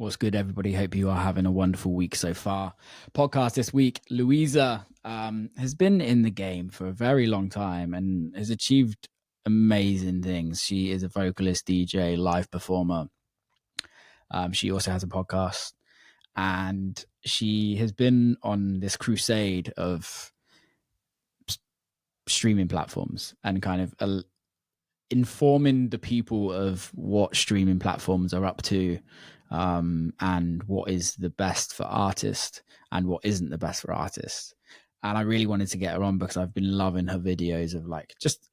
What's good, everybody? Hope you are having a wonderful week so far. Podcast this week, Louisahhh has been in the game for a very long time and has achieved amazing things. She is a vocalist, DJ, live performer. She also has a podcast, and she has been on this crusade of streaming platforms and kind of informing the people of what streaming platforms are up to, and what is the best for artists and what isn't the best for artists. And I really wanted to get her on because I've been loving her videos of like just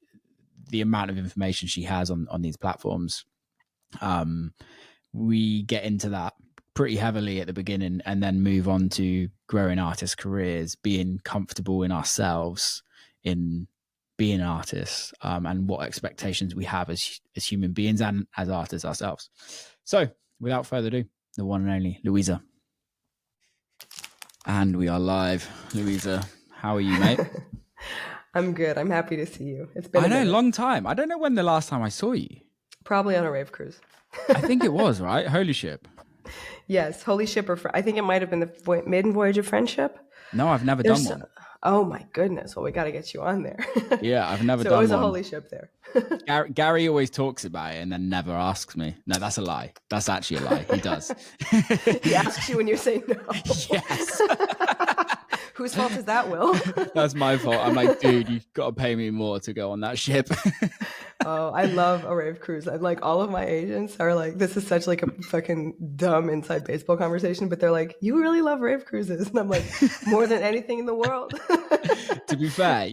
the amount of information she has on these platforms. We get into that pretty heavily at the beginning and then move on to growing artist careers, being comfortable in ourselves, in being artists, and what expectations we have as human beings and as artists ourselves. So without further ado, the one and only Louisahhh. And we are live. Louisahhh, how are you, mate? I'm good. I'm happy to see you. It's been a long time. I don't know when the last time I saw you. Probably on a rave cruise. I think it was, right? Holy ship. Yes, holy ship. I think it might have been the maiden voyage of friendship. No, I've never done one. Oh my goodness. Well, we got to get you on there. Yeah, I've never done one. So it was a holy ship there. Gary always talks about it and then never asks me. No, that's a lie. That's actually a lie. He does. He asks you when you say no. Yes. Whose fault is that, Will? That's my fault. I'm like, dude, you've got to pay me more to go on that ship. Oh, I love a rave cruise. I'm like, all of my agents are like, this is such like a fucking dumb inside baseball conversation, but they're like, you really love rave cruises. And I'm like, more than anything in the world. To be fair,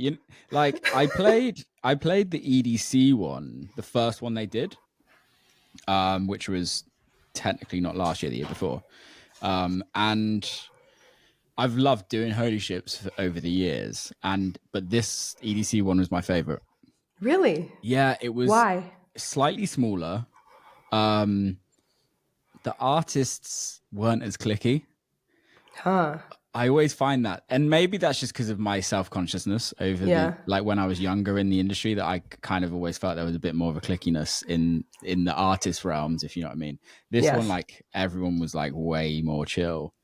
I played the EDC one, the first one they did, which was technically not last year, the year before. And I've loved doing holy ships over the years, but this EDC one was my favorite. Really? Yeah, it was. Why? Slightly smaller. The artists weren't as clicky. Huh. I always find that, and maybe that's just because of my self-consciousness over when I was younger in the industry, that I kind of always felt there was a bit more of a clickiness in the artist realms, if you know what I mean. This one, like, everyone was like way more chill.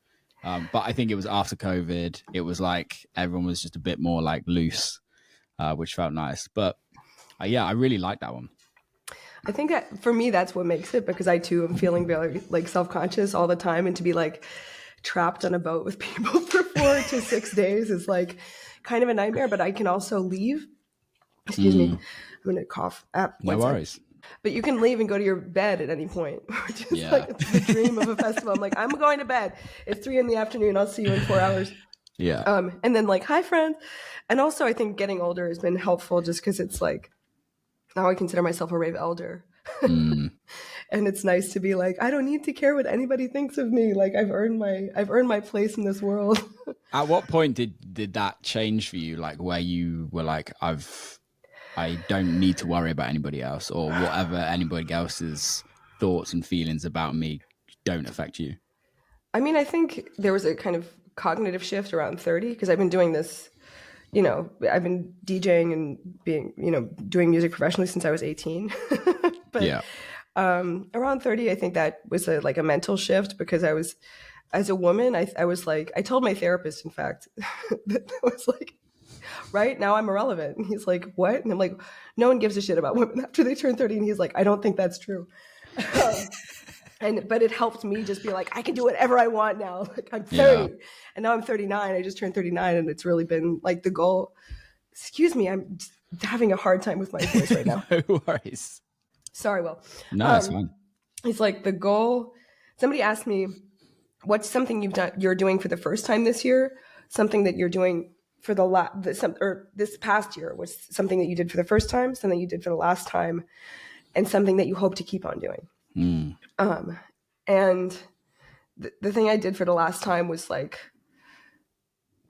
But I think it was after COVID. It was like everyone was just a bit more like loose, which felt nice. But yeah, I really like that one. I think that for me, that's what makes it, because I too am feeling very like self-conscious all the time, and to be like trapped on a boat with people for 4 to 6 days is like kind of a nightmare. But I can also leave. Excuse me, I'm gonna cough. No worries. But you can leave and go to your bed at any point, which is like the dream of a festival. I'm like, I'm going to bed. It's 3 p.m. I'll see you in 4 hours. Yeah. And then like, hi friends. And also I think getting older has been helpful, just because it's like, now I consider myself a rave elder. And it's nice to be like, I don't need to care what anybody thinks of me. Like I've earned my place in this world. At what point did that change for you? Like where you were like, I don't need to worry about anybody else, or whatever anybody else's thoughts and feelings about me don't affect you? I mean, I think there was a kind of cognitive shift around 30, because I've been doing this, I've been DJing and being, doing music professionally since I was 18. But yeah. Around 30, I think that was a mental shift, because I was, as a woman, I was like, I told my therapist, in fact, that I was like, right now I'm irrelevant. And he's like, what? And I'm like, no one gives a shit about women after they turn 30. And he's like, I don't think that's true. But it helped me just be like, I can do whatever I want now. Like I'm 30 and now I'm 39. I just turned 39, and it's really been like the goal. Excuse me, I'm having a hard time with my voice right now. No worries. Sorry, Will. No, that's fine. It's like the goal. Somebody asked me, what's something you're doing for the first time this year? Something that you're doing for this past year was something that you did for the first time, something you did for the last time, and something that you hope to keep on doing. And the thing I did for the last time was like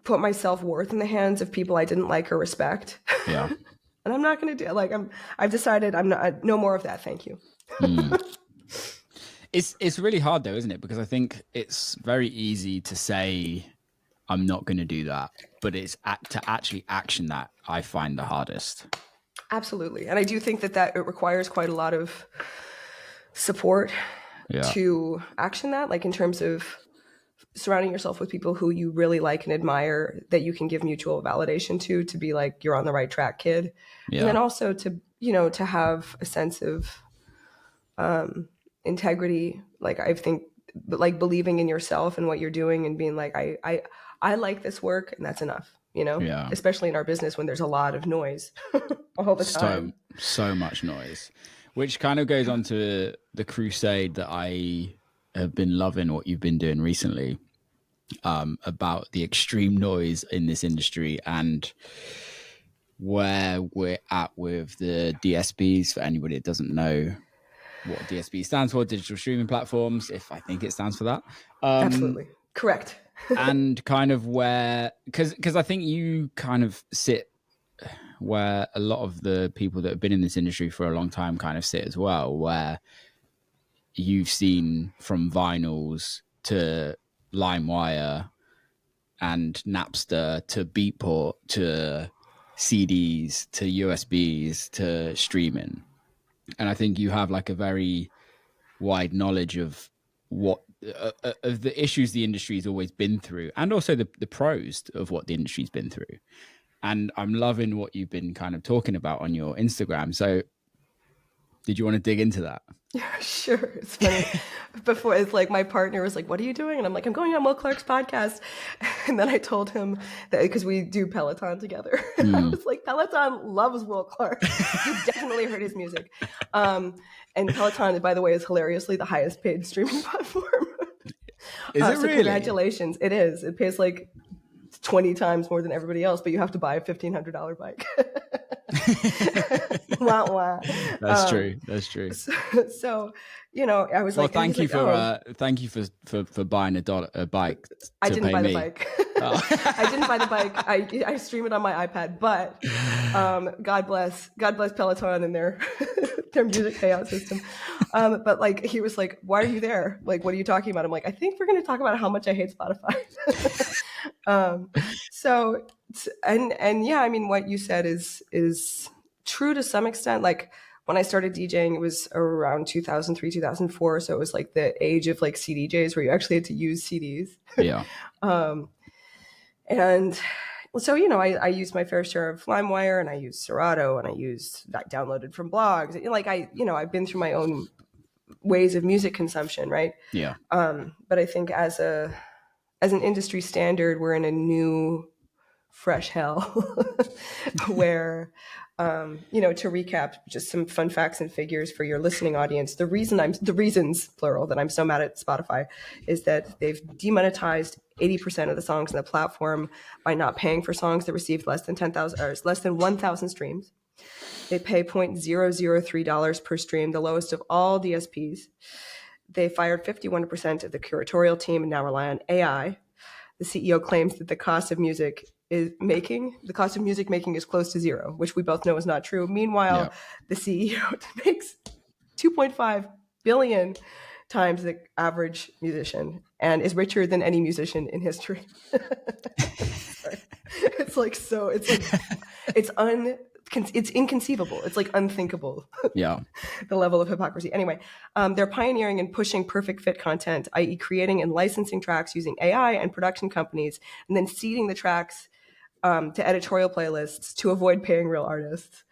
put my self-worth in the hands of people I didn't like or respect. Yeah. And I'm not going to do like I've decided no more of that. Thank you. It's really hard though, isn't it? Because I think it's very easy to say I'm not going to do that, but it's to actually action that I find the hardest. Absolutely. And I do think that it requires quite a lot of support to action that, like in terms of surrounding yourself with people who you really like and admire, that you can give mutual validation to be like, you're on the right track, kid. And then also to, you know, to have a sense of integrity. Like, I think, like, believing in yourself and what you're doing and being like, I like this work, and that's enough, you know, especially in our business when there's a lot of noise all the time. So much noise, which kind of goes on to the crusade that I have been loving what you've been doing recently, about the extreme noise in this industry and where we're at with the DSPs. For anybody that doesn't know what DSP stands for, digital streaming platforms, if I think it stands for that. Absolutely. Correct. And kind of where, because I think you kind of sit where a lot of the people that have been in this industry for a long time kind of sit as well, where you've seen from vinyls to LimeWire and Napster to Beatport to CDs to USBs to streaming. And I think you have like a very wide knowledge of what of the issues the industry's always been through, and also the pros of what the industry's been through. And I'm loving what you've been kind of talking about on your Instagram. So did you want to dig into that? Yeah, sure. It's funny. Before, it's like my partner was like, "What are you doing?" And I'm like, "I'm going on Will Clarke's podcast." And then I told him that, because we do Peloton together. I was like, "Peloton loves Will Clarke. You definitely heard his music." And Peloton, by the way, is hilariously the highest paid streaming platform. Is it really? Congratulations. It is. It pays like 20 times more than everybody else, but you have to buy a $1,500 bike. Wah, wah. That's true. That's true. So, you know, I was like, thank you for buying a bike. I didn't buy the bike. I didn't buy the bike. I stream it on my iPad, but God bless Peloton and their music payout system. But like, he was like, "Why are you there? Like, what are you talking about?" I'm like, "I think we're going to talk about how much I hate Spotify." So, and yeah, I mean, what you said is true to some extent. Like, when I started DJing, it was around 2003, 2004. So it was like the age of like CDJs, where you actually had to use CDs. Yeah. And so, you know, I used my fair share of LimeWire, and I used Serato, and I downloaded from blogs. Like, I've been through my own ways of music consumption, right? Yeah. But I think as an industry standard, we're in a new, fresh hell where, you know, to recap just some fun facts and figures for your listening audience. The reasons, plural, that I'm so mad at Spotify is that they've demonetized 80% of the songs on the platform by not paying for songs that received less than 1,000 streams. They pay $0.003 per stream, the lowest of all DSPs. They fired 51% of the curatorial team and now rely on AI. The CEO claims that the cost of music making is close to zero, which we both know is not true. Meanwhile, the CEO makes 2.5 billion times the average musician and is richer than any musician in history. It's like, so it's like, it's inconceivable. It's like unthinkable. Yeah. The level of hypocrisy. Anyway, they're pioneering and pushing perfect fit content, i.e. creating and licensing tracks using AI and production companies, and then seeding the tracks to editorial playlists to avoid paying real artists.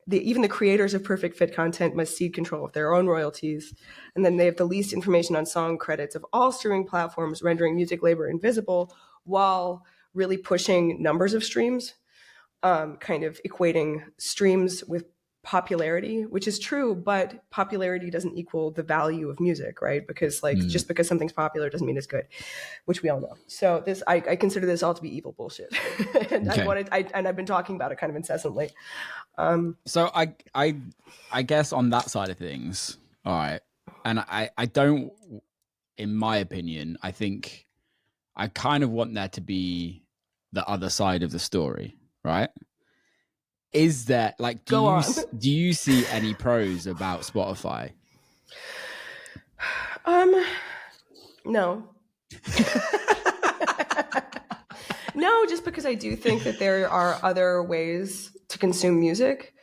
Even the creators of perfect fit content must cede control of their own royalties. And then they have the least information on song credits of all streaming platforms, rendering music labor invisible while really pushing numbers of streams, kind of equating streams with popularity, which is true, but popularity doesn't equal the value of music, right? Because like, just because something's popular doesn't mean it's good, which we all know. So this, I consider this all to be evil bullshit. And okay. I've been talking about it kind of incessantly. So I guess on that side of things, all right. And I don't, in my opinion, I think I kind of want there to be the other side of the story, right? Is there, like, do you see any pros about Spotify? No. No, just because I do think that there are other ways to consume music.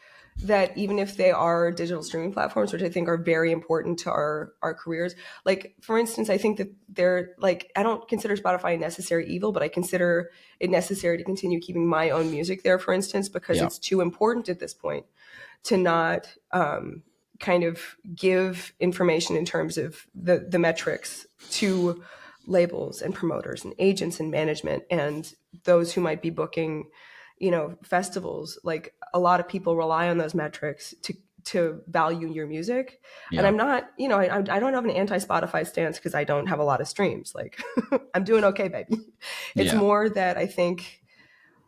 that even if they are digital streaming platforms, which I think are very important to our careers, like for instance, I think that they're like, I don't consider Spotify a necessary evil, but I consider it necessary to continue keeping my own music there, for instance, because it's too important at this point to not kind of give information in terms of the metrics to labels and promoters and agents and management and those who might be booking, you know, festivals. Like a lot of people rely on those metrics to value your music. And I'm not, you know, I don't have an anti-Spotify stance because I don't have a lot of streams. Like I'm doing okay, baby. It's more that I think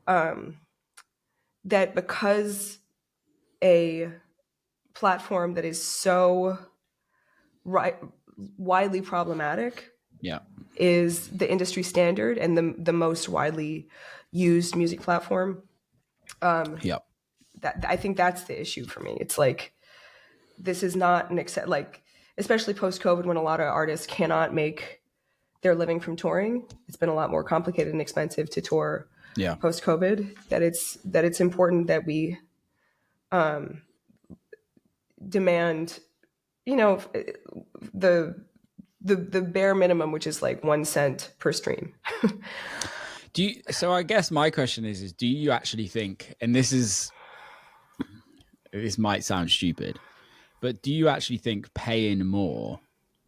that because a platform that is so widely problematic is the industry standard and the most widely used music platform. That I think that's the issue for me. It's like, this is not an like, especially post-COVID when a lot of artists cannot make their living from touring. It's been a lot more complicated and expensive to tour post-COVID, that it's important that we demand, you know, the bare minimum, which is like 1 cent per stream. So I guess my question is do you actually think, and this might sound stupid, but do you actually think paying more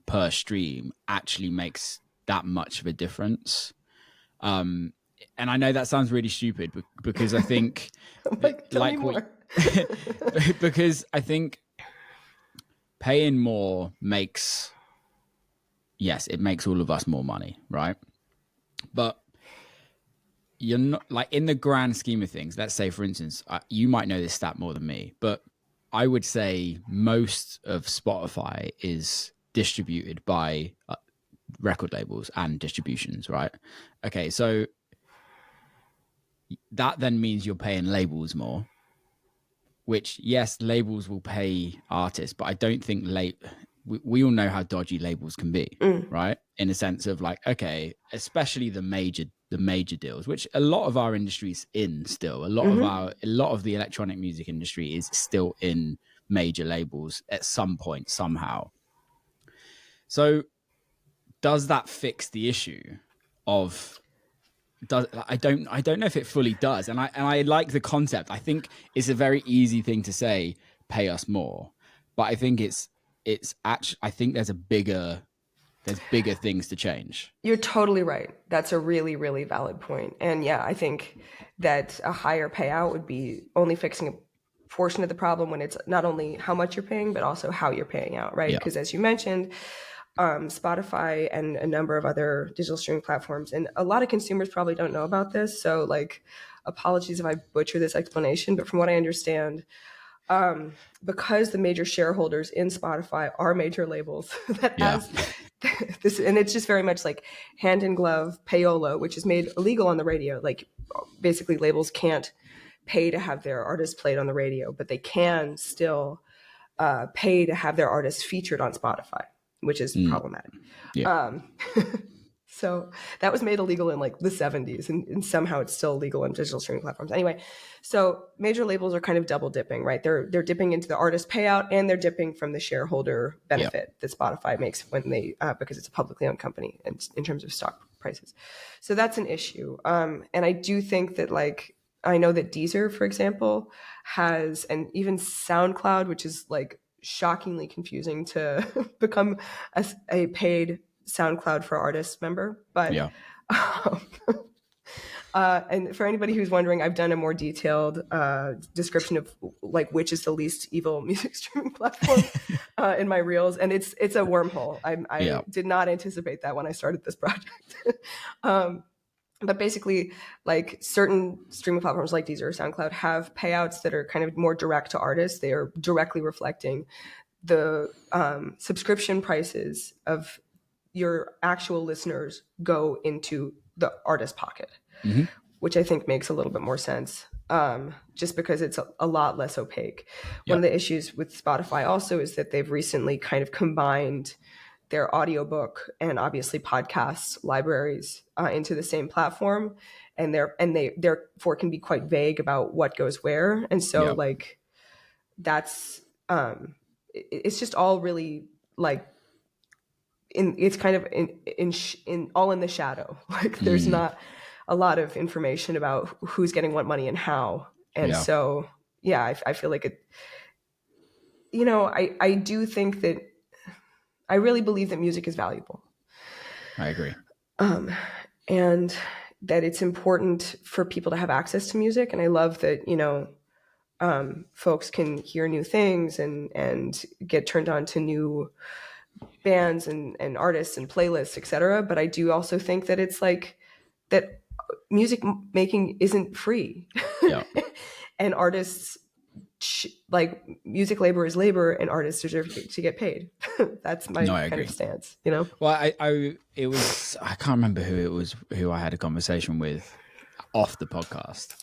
per stream actually makes that much of a difference? And I know that sounds really stupid because I think tell me more. Because I think paying more makes all of us more money, right? But you're not, like, in the grand scheme of things, let's say, for instance, you might know this stat more than me, but I would say most of Spotify is distributed by record labels and distributions, right? Okay, so that then means you're paying labels more, which, yes, labels will pay artists, but I don't think we all know how dodgy labels can be, right? In a sense of like, okay, especially the major deals, which a lot of our industry's in still. A lot of the electronic music industry is still in major labels at some point somehow. So does that fix the issue of I don't know if it fully does, and I like the concept. I think it's a very easy thing to say, pay us more, but I think it's actually, I think there's bigger things to change. You're totally right. That's a really, really valid point. And yeah, I think that a higher payout would be only fixing a portion of the problem when it's not only how much you're paying, but also how you're paying out, right? Because as you mentioned, Spotify and a number of other digital streaming platforms, and a lot of consumers probably don't know about this. So like, apologies if I butcher this explanation, but from what I understand, because the major shareholders in Spotify are major labels that has this, and it's just very much like hand in glove payola, which is made illegal on the radio. Like basically labels can't pay to have their artists played on the radio, but they can still pay to have their artists featured on Spotify, which is problematic. So that was made illegal in like the 70s, and somehow it's still illegal on digital streaming platforms. Anyway, so major labels are kind of double dipping, right? They're dipping into the artist payout, and they're dipping from the shareholder benefit that Spotify makes when they because it's a publicly owned company and in terms of stock prices. So that's an issue. And I do think that, like, I know that Deezer, for example, has, and even SoundCloud, which is like shockingly confusing to become a paid SoundCloud for Artists member, but and for anybody who's wondering, I've done a more detailed description of like which is the least evil music streaming platform in my reels, and it's a wormhole. I did not anticipate that when I started this project. But basically, like, certain streaming platforms like Deezer or SoundCloud have payouts that are kind of more direct to artists. They are directly reflecting the subscription prices of your actual listeners go into the artist pocket, which I think makes a little bit more sense, just because it's a lot less opaque. One of the issues with Spotify also is that they've recently kind of combined their audiobook and obviously podcasts libraries into the same platform, and they therefore can be quite vague about what goes where. And so like that's it's just all really like it's kind of in all in the shadow. Like there's not a lot of information about who's getting what money and how. And so, yeah, I feel like it, you know, I do think that I really believe that music is valuable. I agree. And that it's important for people to have access to music. And I love that, you know, folks can hear new things and get turned on to new bands and artists and playlists, etc. But I do also think that it's like that music making isn't free. Yeah. And artists, like, music labor is labor, and artists deserve to get paid. That's my kind of stance, you know? Well, I can't remember who I had a conversation with off the podcast,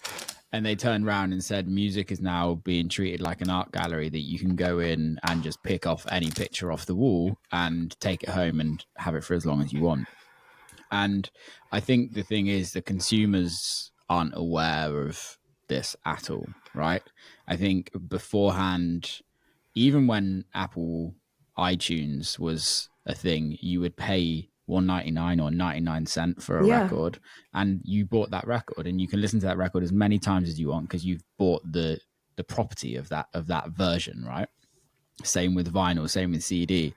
and they turned around and said music is now being treated like an art gallery that you can go in and just pick off any picture off the wall and take it home and have it for as long as you want. And I think the thing is the consumers aren't aware of this at all, right? I think beforehand, even when Apple iTunes was a thing, you would pay $1.99 or 99 cents for a record, and you bought that record, and you can listen to that record as many times as you want because you've bought the property of that version, right? Same with vinyl, same with CD,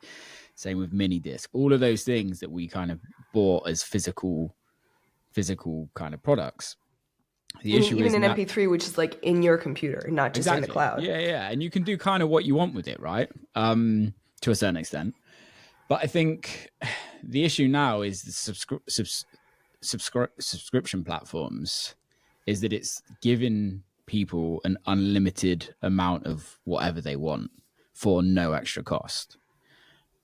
same with mini disc, all of those things that we kind of bought as physical kind of products. The issue even is an MP3, which is like in your computer, not just in the cloud. Yeah, and you can do kind of what you want with it, right? To a certain extent. But I think the issue now is the subscription platforms is that it's giving people an unlimited amount of whatever they want for no extra cost.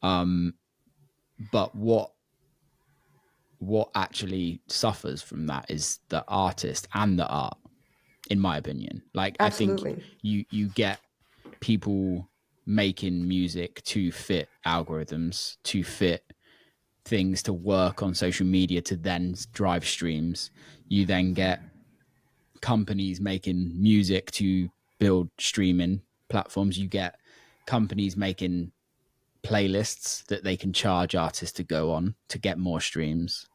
But what actually suffers from that is the artist and the art, in my opinion. Like, absolutely. I think you get people making music to fit algorithms, to fit things to work on social media to then drive streams. You then get companies making music to build streaming platforms. You get companies making playlists that they can charge artists to go on to get more streams.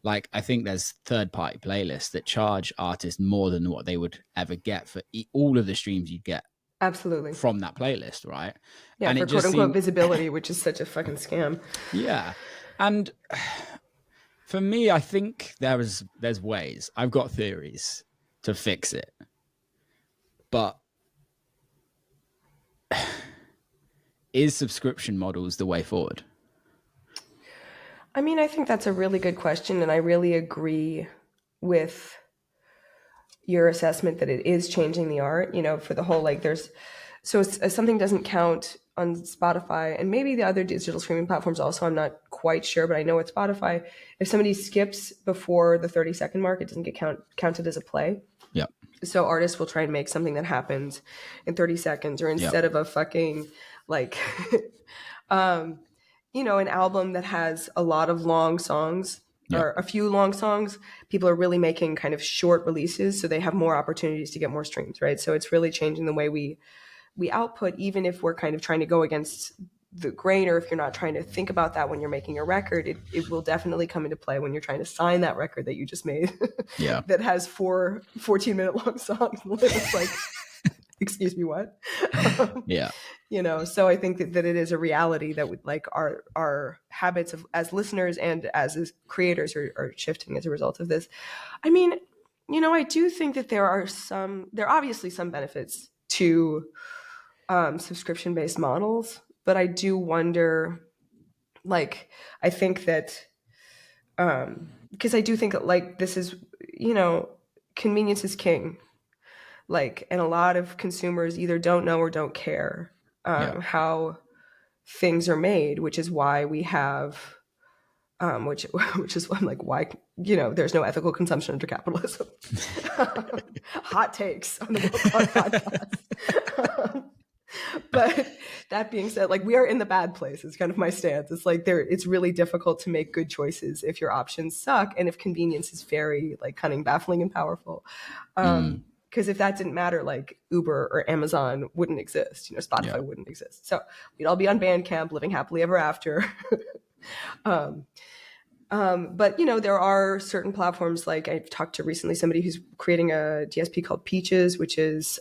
Like, I think there's third-party playlists that charge artists more than what they would ever get for all of the streams you'd get. Absolutely. From that playlist, right? Yeah, and for quote-unquote visibility, which is such a fucking scam. Yeah. And for me, I think there's ways. I've got theories to fix it. But is subscription models the way forward? I mean, I think that's a really good question, and I really agree with your assessment that it is changing the art, you know, for the whole, like, something doesn't count on Spotify, and maybe the other digital streaming platforms also, I'm not quite sure, but I know with Spotify, if somebody skips before the 30-second mark, it doesn't get counted as a play. Yeah. So artists will try and make something that happens in 30 seconds, or instead of a fucking, like, you know, an album that has a lot of long songs or a few long songs, people are really making kind of short releases, so they have more opportunities to get more streams, right? So it's really changing the way we output, even if we're kind of trying to go against the grain, or if you're not trying to think about that when you're making a record, it will definitely come into play when you're trying to sign that record that you just made that has 4 14-minute long songs. It's like, excuse me, what? You know, so I think that it is a reality that like our habits of as listeners and as creators are shifting as a result of this. I mean, you know, I do think that there are obviously some benefits to subscription-based models, but I do wonder, like, I think that because I do think that, like, this is, you know, convenience is king. Like, and a lot of consumers either don't know or don't care how things are made, which is why we have, which is why I'm like, why, you know, there's no ethical consumption under capitalism. Hot takes on the World podcast. But that being said, like, we are in the bad place. It's kind of my stance. It's like it's really difficult to make good choices if your options suck and if convenience is very, like, cunning, baffling, and powerful. Because if that didn't matter, like Uber or Amazon wouldn't exist, you know, Spotify wouldn't exist. So we'd all be on Bandcamp living happily ever after. But, you know, there are certain platforms, like I've talked to recently somebody who's creating a DSP called Peaches, which is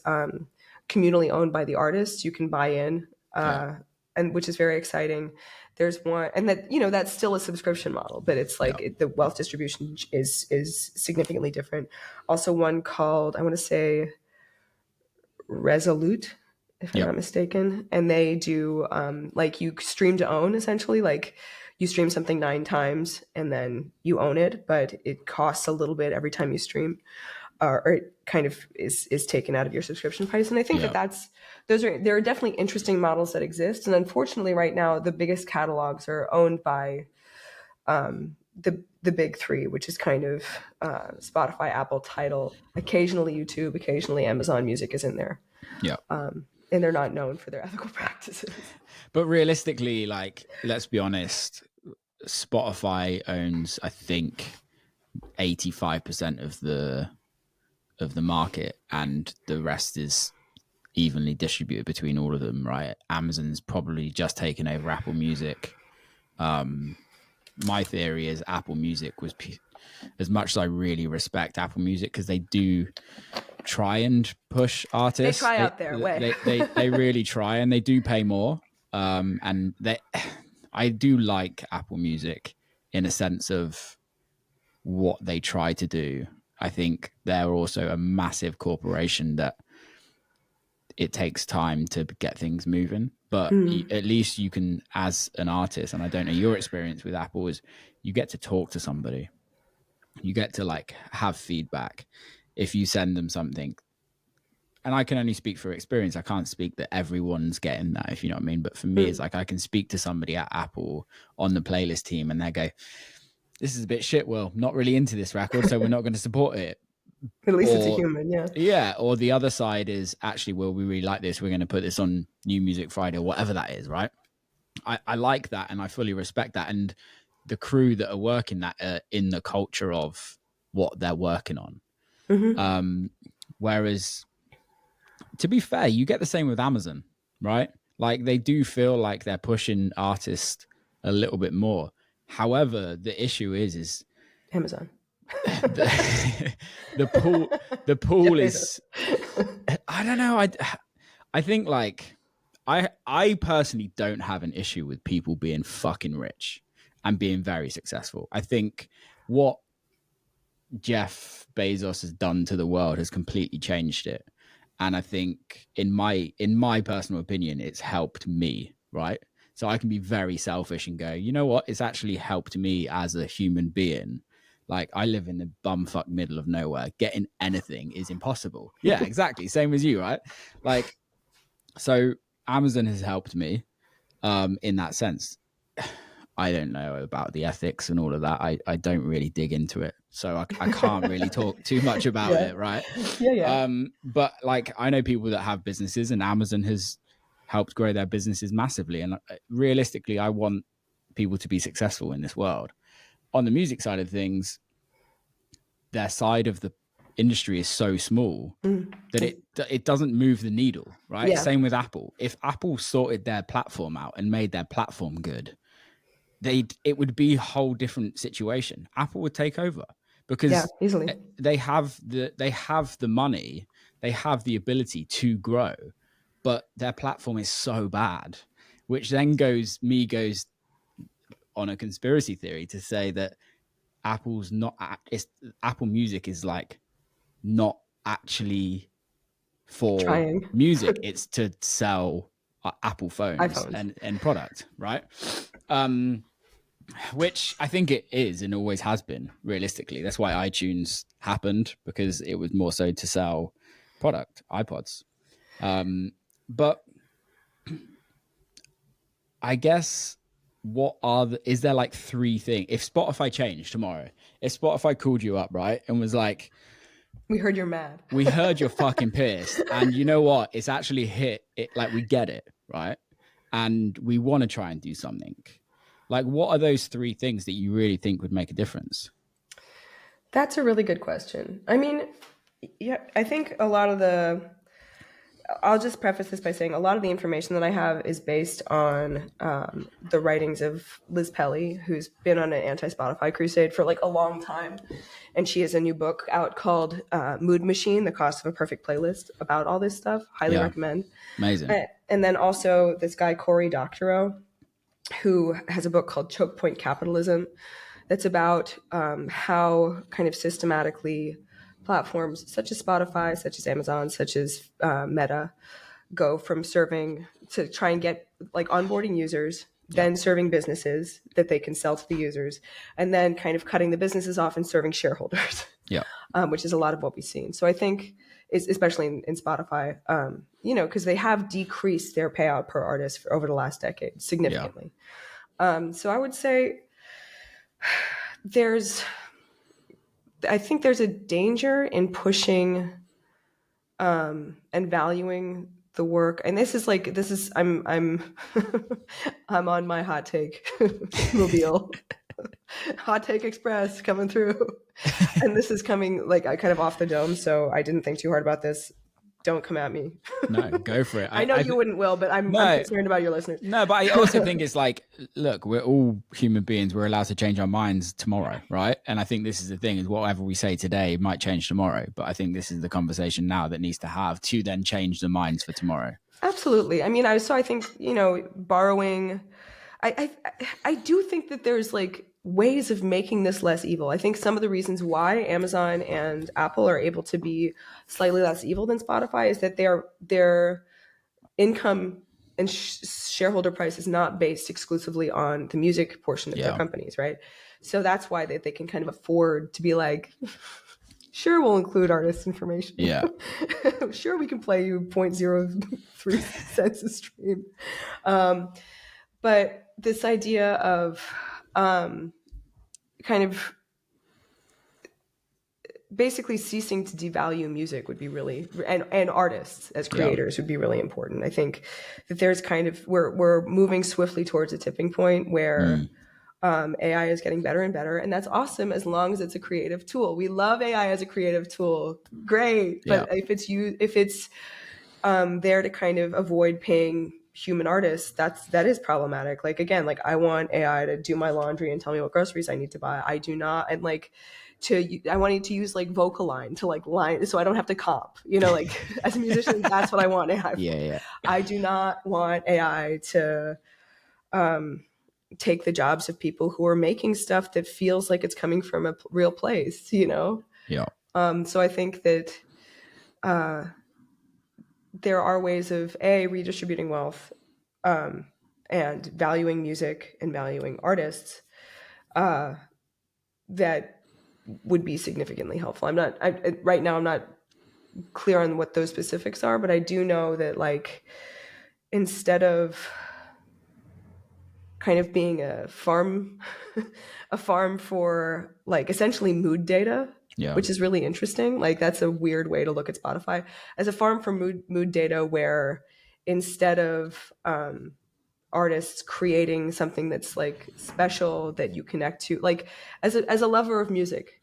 communally owned by the artists. You can buy in, and which is very exciting. There's one, and that, you know, that's still a subscription model, but it's like the wealth distribution is significantly different. Also one called, I want to say Resolute, if I'm not mistaken. And they do like you stream to own, essentially. Like you stream something 9 times and then you own it, but it costs a little bit every time you stream, or it kind of is taken out of your subscription price. And I think there are definitely interesting models that exist. And unfortunately right now, the biggest catalogs are owned by the big 3, which is kind of Spotify, Apple, Tidal, occasionally YouTube, occasionally Amazon Music is in there. Yeah. And they're not known for their ethical practices. But realistically, like, let's be honest, Spotify owns, I think, 85% of the market, and the rest is evenly distributed between all of them, right? Amazon's probably just taken over Apple Music. My theory is Apple Music was, as much as I really respect Apple Music, because they do try and push artists. They try out their way. They really try, and they do pay more. And I do like Apple Music in a sense of what they try to do. I think they're also a massive corporation that it takes time to get things moving, but at least you can, as an artist, and I don't know your experience with Apple, is you get to talk to somebody, you get to like have feedback. If you send them something, and I can only speak for experience, I can't speak that everyone's getting that, if you know what I mean. But for me, it's like I can speak to somebody at Apple on the playlist team and they go, this is a bit shit, Will, not really into this record, so we're not going to support it. At least it's a human, yeah. Yeah, or the other side is, actually, Will, we really like this, we're going to put this on New Music Friday, or whatever that is, right? I like that, and I fully respect that. And the crew that are working that are in the culture of what they're working on. Whereas, to be fair, you get the same with Amazon, right? Like, they do feel like they're pushing artists a little bit more. However, the issue is Amazon. the pool is, I don't know. I think, like, I personally don't have an issue with people being fucking rich and being very successful. I think what Jeff Bezos has done to the world has completely changed it. And I think in my personal opinion, it's helped me, right? So I can be very selfish and go, you know what? It's actually helped me as a human being. Like, I live in the bumfuck middle of nowhere. Getting anything is impossible. Yeah, exactly. Same as you, right? Like, so Amazon has helped me in that sense. I don't know about the ethics and all of that. I don't really dig into it. So I can't really talk too much about it, right? Yeah. But, like, I know people that have businesses, and Amazon has helped grow their businesses massively. And realistically, I want people to be successful in this world. On the music side of things, their side of the industry is so small that it doesn't move the needle, right? Yeah. Same with Apple. If Apple sorted their platform out and made their platform good, it would be a whole different situation. Apple would take over because easily. They have the money, they have the ability to grow, but their platform is so bad, which then goes on a conspiracy theory to say that Apple Music is like not actually for music. It's to sell Apple phones and product, right? Which I think it is and always has been, realistically. That's why iTunes happened, because it was more so to sell product, iPods. But I guess, is there like 3 things? If Spotify changed tomorrow, if Spotify called you up, right, and was like, we heard you're mad. We heard you're fucking pissed. And you know what? It's actually hit it. Like, we get it, right? And we want to try and do something. Like, what are those 3 things that you really think would make a difference? That's a really good question. I mean, Yeah, I think a lot of I'll just preface this by saying a lot of the information that I have is based on the writings of Liz Pelly, who's been on an anti-Spotify crusade for like a long time. And she has a new book out called Mood Machine, The Cost of a Perfect Playlist, about all this stuff. Highly recommend. Amazing. And then also this guy, Cory Doctorow, who has a book called Choke Point Capitalism that's about how kind of systematically platforms such as Spotify, such as Amazon, such as Meta go from serving to try and get like onboarding users, then serving businesses that they can sell to the users, and then kind of cutting the businesses off and serving shareholders, which is a lot of what we've seen. So I think, especially in Spotify, because they have decreased their payout per artist over the last decade significantly. So I would say I think there's a danger in pushing and valuing the work. And I'm I'm on my hot take mobile. Hot take express coming through. And this is coming like kind of off the dome, so I didn't think too hard about this. Don't come at me. No, go for it. I know you wouldn't, Will, but I'm concerned about your listeners. No, but I also think it's like, look, we're all human beings. We're allowed to change our minds tomorrow, right? And I think this is the thing, is whatever we say today might change tomorrow. But I think this is the conversation now that needs to have to then change the minds for tomorrow. Absolutely. I mean, I think, borrowing, I do think that there's like ways of making this less evil. I think some of the reasons why Amazon and Apple are able to be slightly less evil than Spotify is that their income and shareholder price is not based exclusively on the music portion of their companies, right? So that's why they can kind of afford to be like, sure, we'll include artist information. Yeah. Sure, we can play you 0.03 cents a stream. But this idea of kind of basically ceasing to devalue music would be really, and artists as creators would be really important. I think that there's kind of, we're moving swiftly towards a tipping point where AI is getting better and better, and that's awesome as long as it's a creative tool. We love AI as a creative tool, great. But if it's there to kind of avoid paying human artists, that is problematic. Like, again, like I want AI to do my laundry and tell me what groceries I need to buy. I do not, and like I wanted to use like Vocaline to like line, so I don't have to comp, like as a musician, that's what I want AI for. I do not want AI to take the jobs of people who are making stuff that feels like it's coming from a real place, So I think that there are ways of redistributing wealth and valuing music and valuing artists that would be significantly helpful. Right now I'm not clear on what those specifics are, but I do know that like instead of kind of being a farm for like essentially mood data, which is really interesting. Like that's a weird way to look at Spotify as a farm for mood data, where instead of artists creating something that's like special that you connect to, like as a lover of music,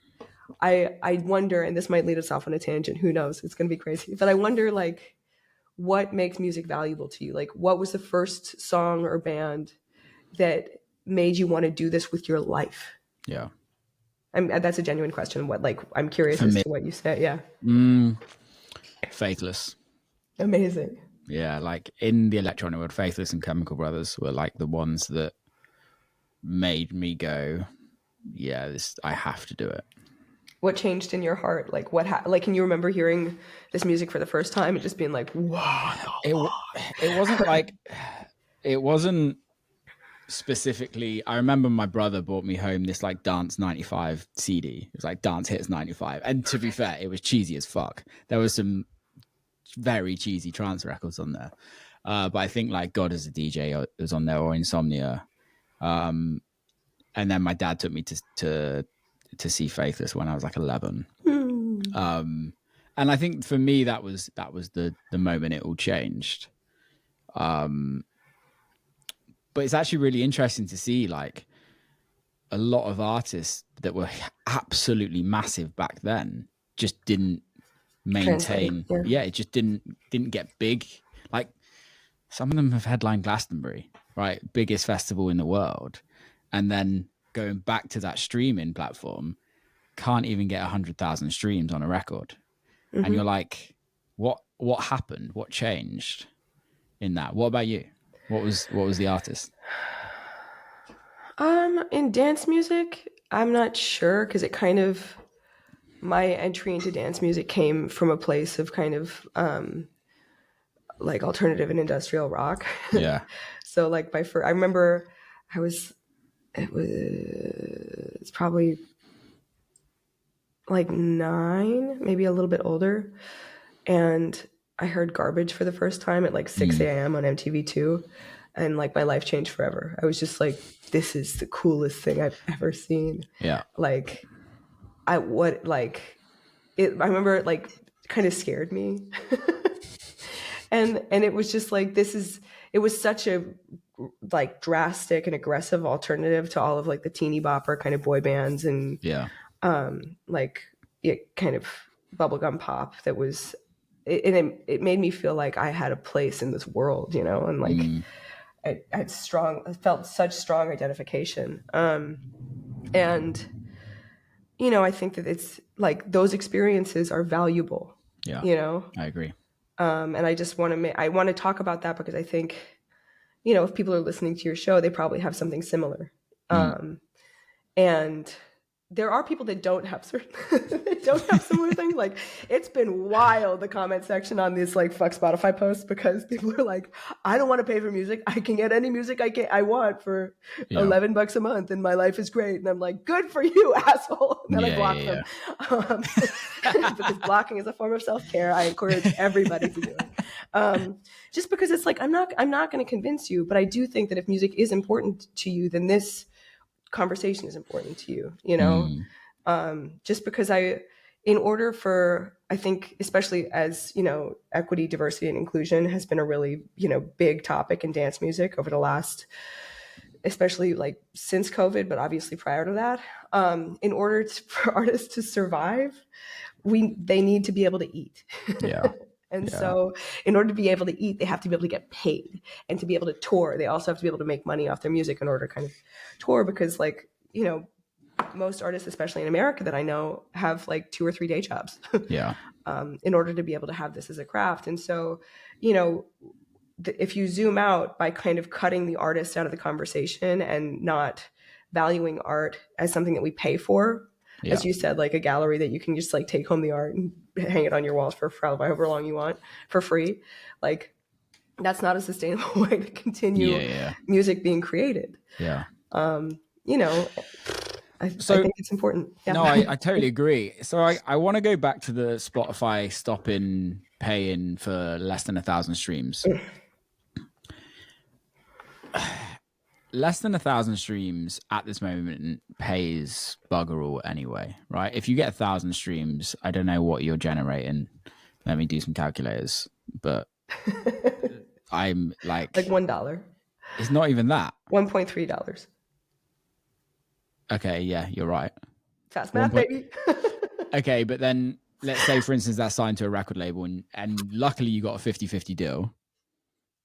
I wonder, and this might lead us off on a tangent, who knows, it's going to be crazy, but I wonder like what makes music valuable to you? Like what was the first song or band that made you want to do this with your life? That's a genuine question. I'm curious as to what you say. Faithless. Amazing. Yeah, like in the electronic world, Faithless and Chemical Brothers were like the ones that made me go, I have to do it. What changed in your heart? Like like can you remember hearing this music for the first time and just being like, wow? It wasn't specifically. I remember my brother brought me home this like Dance 95 CD. It was like Dance Hits 95, and to be fair, it was cheesy as fuck. There was some very cheesy trance records on there, but I think like God as a DJ was on there, or Insomnia, and then my dad took me to see Faithless when I was like 11. And I think for me that was the moment it all changed. But it's actually really interesting to see like a lot of artists that were absolutely massive back then just didn't maintain. Yeah, it just didn't get big. Like some of them have headlined Glastonbury, right? Biggest festival in the world. And then going back to that streaming platform, can't even get 100,000 streams on a record. Mm-hmm. And you're like, what happened? What changed in that? What about you? What was the artist? In dance music, I'm not sure, because it kind of, my entry into dance music came from a place of kind of like alternative and industrial rock. Yeah. So like I remember it's probably like 9, maybe a little bit older. And I heard Garbage for the first time at like 6 a.m. on MTV2. And like my life changed forever. I was just like, this is the coolest thing I've ever seen. Yeah. Like I remember it like kind of scared me. and it was just like, it was such a like drastic and aggressive alternative to all of like the teeny bopper kind of boy bands and like it kind of bubblegum pop that was, it made me feel like I had a place in this world, you know, and like I felt such strong identification. And, you know, I think that it's like those experiences are valuable. Yeah. You know, I agree. And I just want to talk about that because I think, you know, if people are listening to your show, they probably have something similar. And there are people that don't have similar things. Like it's been wild, the comment section on these like fuck Spotify posts, because people are like, I don't want to pay for music. I can get any music I want for $11 a month and my life is great. And I'm like, good for you, asshole. And then I block them. Because blocking is a form of self-care. I encourage everybody to do it. Just because it's like, I'm not going to convince you, but I do think that if music is important to you, then this conversation is important to you, you know. Just because in order for, I think, especially as, you know, equity, diversity, and inclusion has been a really, you know, big topic in dance music over the last, especially like since COVID, but obviously prior to that, in order for artists to survive, they need to be able to eat. And so in order to be able to eat, they have to be able to get paid, and to be able to tour, they also have to be able to make money off their music in order to kind of tour, because like, you know, most artists, especially in America that I know, have like 2 or 3 day jobs in order to be able to have this as a craft. And so, you know, if you zoom out by kind of cutting the artist out of the conversation and not valuing art as something that we pay for, as you said, like a gallery that you can just like take home the art and hang it on your walls for however long you want for free, like that's not a sustainable way to continue music being created. You know, I think it's important. No, I totally agree. So I want to go back to the Spotify stopping paying for less than 1,000 streams. Less than 1,000 streams at this moment pays bugger all anyway, right? If you get 1,000 streams, I don't know what you're generating. Let me do some calculators, but I'm like $1. It's not even that. $1.3. Okay, yeah, you're right. Fast math, baby. Okay, but then let's say, for instance, that's signed to a record label and luckily you got a 50-50 deal,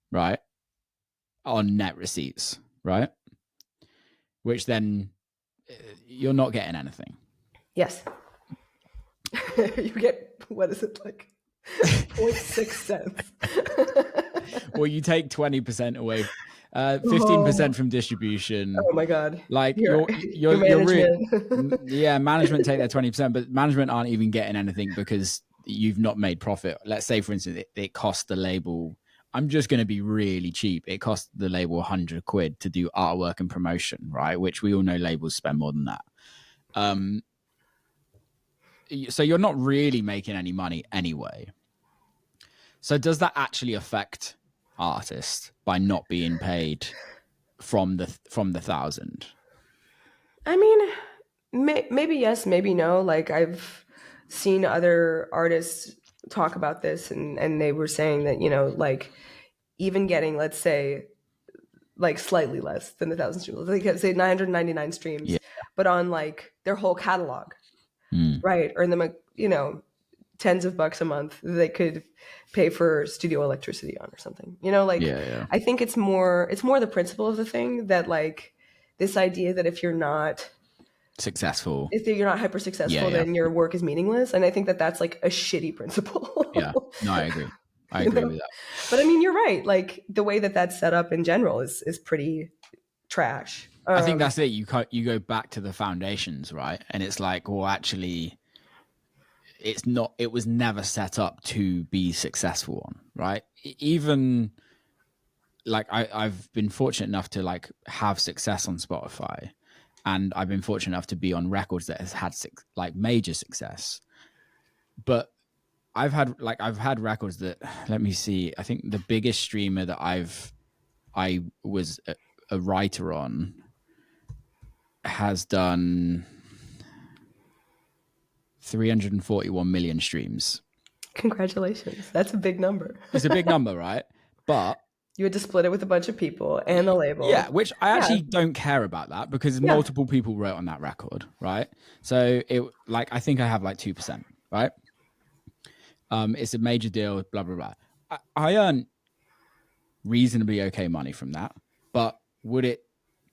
right? On net receipts, right? Which then you're not getting anything. Yes. You get, what is it, like 0.6 cents. Well, you take 20% away, 15% from distribution. Oh my God. Like your management. Management take their 20%, but management aren't even getting anything because you've not made profit. Let's say, for instance, it costs the label, I'm just going to be really cheap. It cost the label 100 quid to do artwork and promotion, right? Which we all know labels spend more than that. So you're not really making any money anyway. So does that actually affect artists by not being paid from the 1,000? I mean, maybe yes, maybe no. Like I've seen other artists talk about this and they were saying that, you know, like even getting, let's say, like slightly less than 1,000 streams, like say 999 streams, but on like their whole catalog, right? Earn them, you know, tens of bucks a month that they could pay for studio electricity on or something. You know, like I think it's more the principle of the thing, that like this idea that if you're not hyper successful, then your work is meaningless. And I think that that's like a shitty principle. No, I agree. I agree with that. But I mean, you're right. Like the way that that's set up in general is pretty trash. I think that's it. You go back to the foundations, right? And it's like, well, actually, it was never set up to be successful on, right? Even like I've been fortunate enough to like have success on Spotify, and I've been fortunate enough to be on records that has had like major success. But I've had records that, let me see, I think the biggest streamer that I was a writer on has done 341 million streams. Congratulations. That's a big number. It's a big number, right? But you had to split it with a bunch of people and the label. Yeah, which I actually don't care about that, because multiple people wrote on that record, right? So it, like, I think I have like 2%, right? It's a major deal, blah, blah, blah. I earn reasonably okay money from that, but would it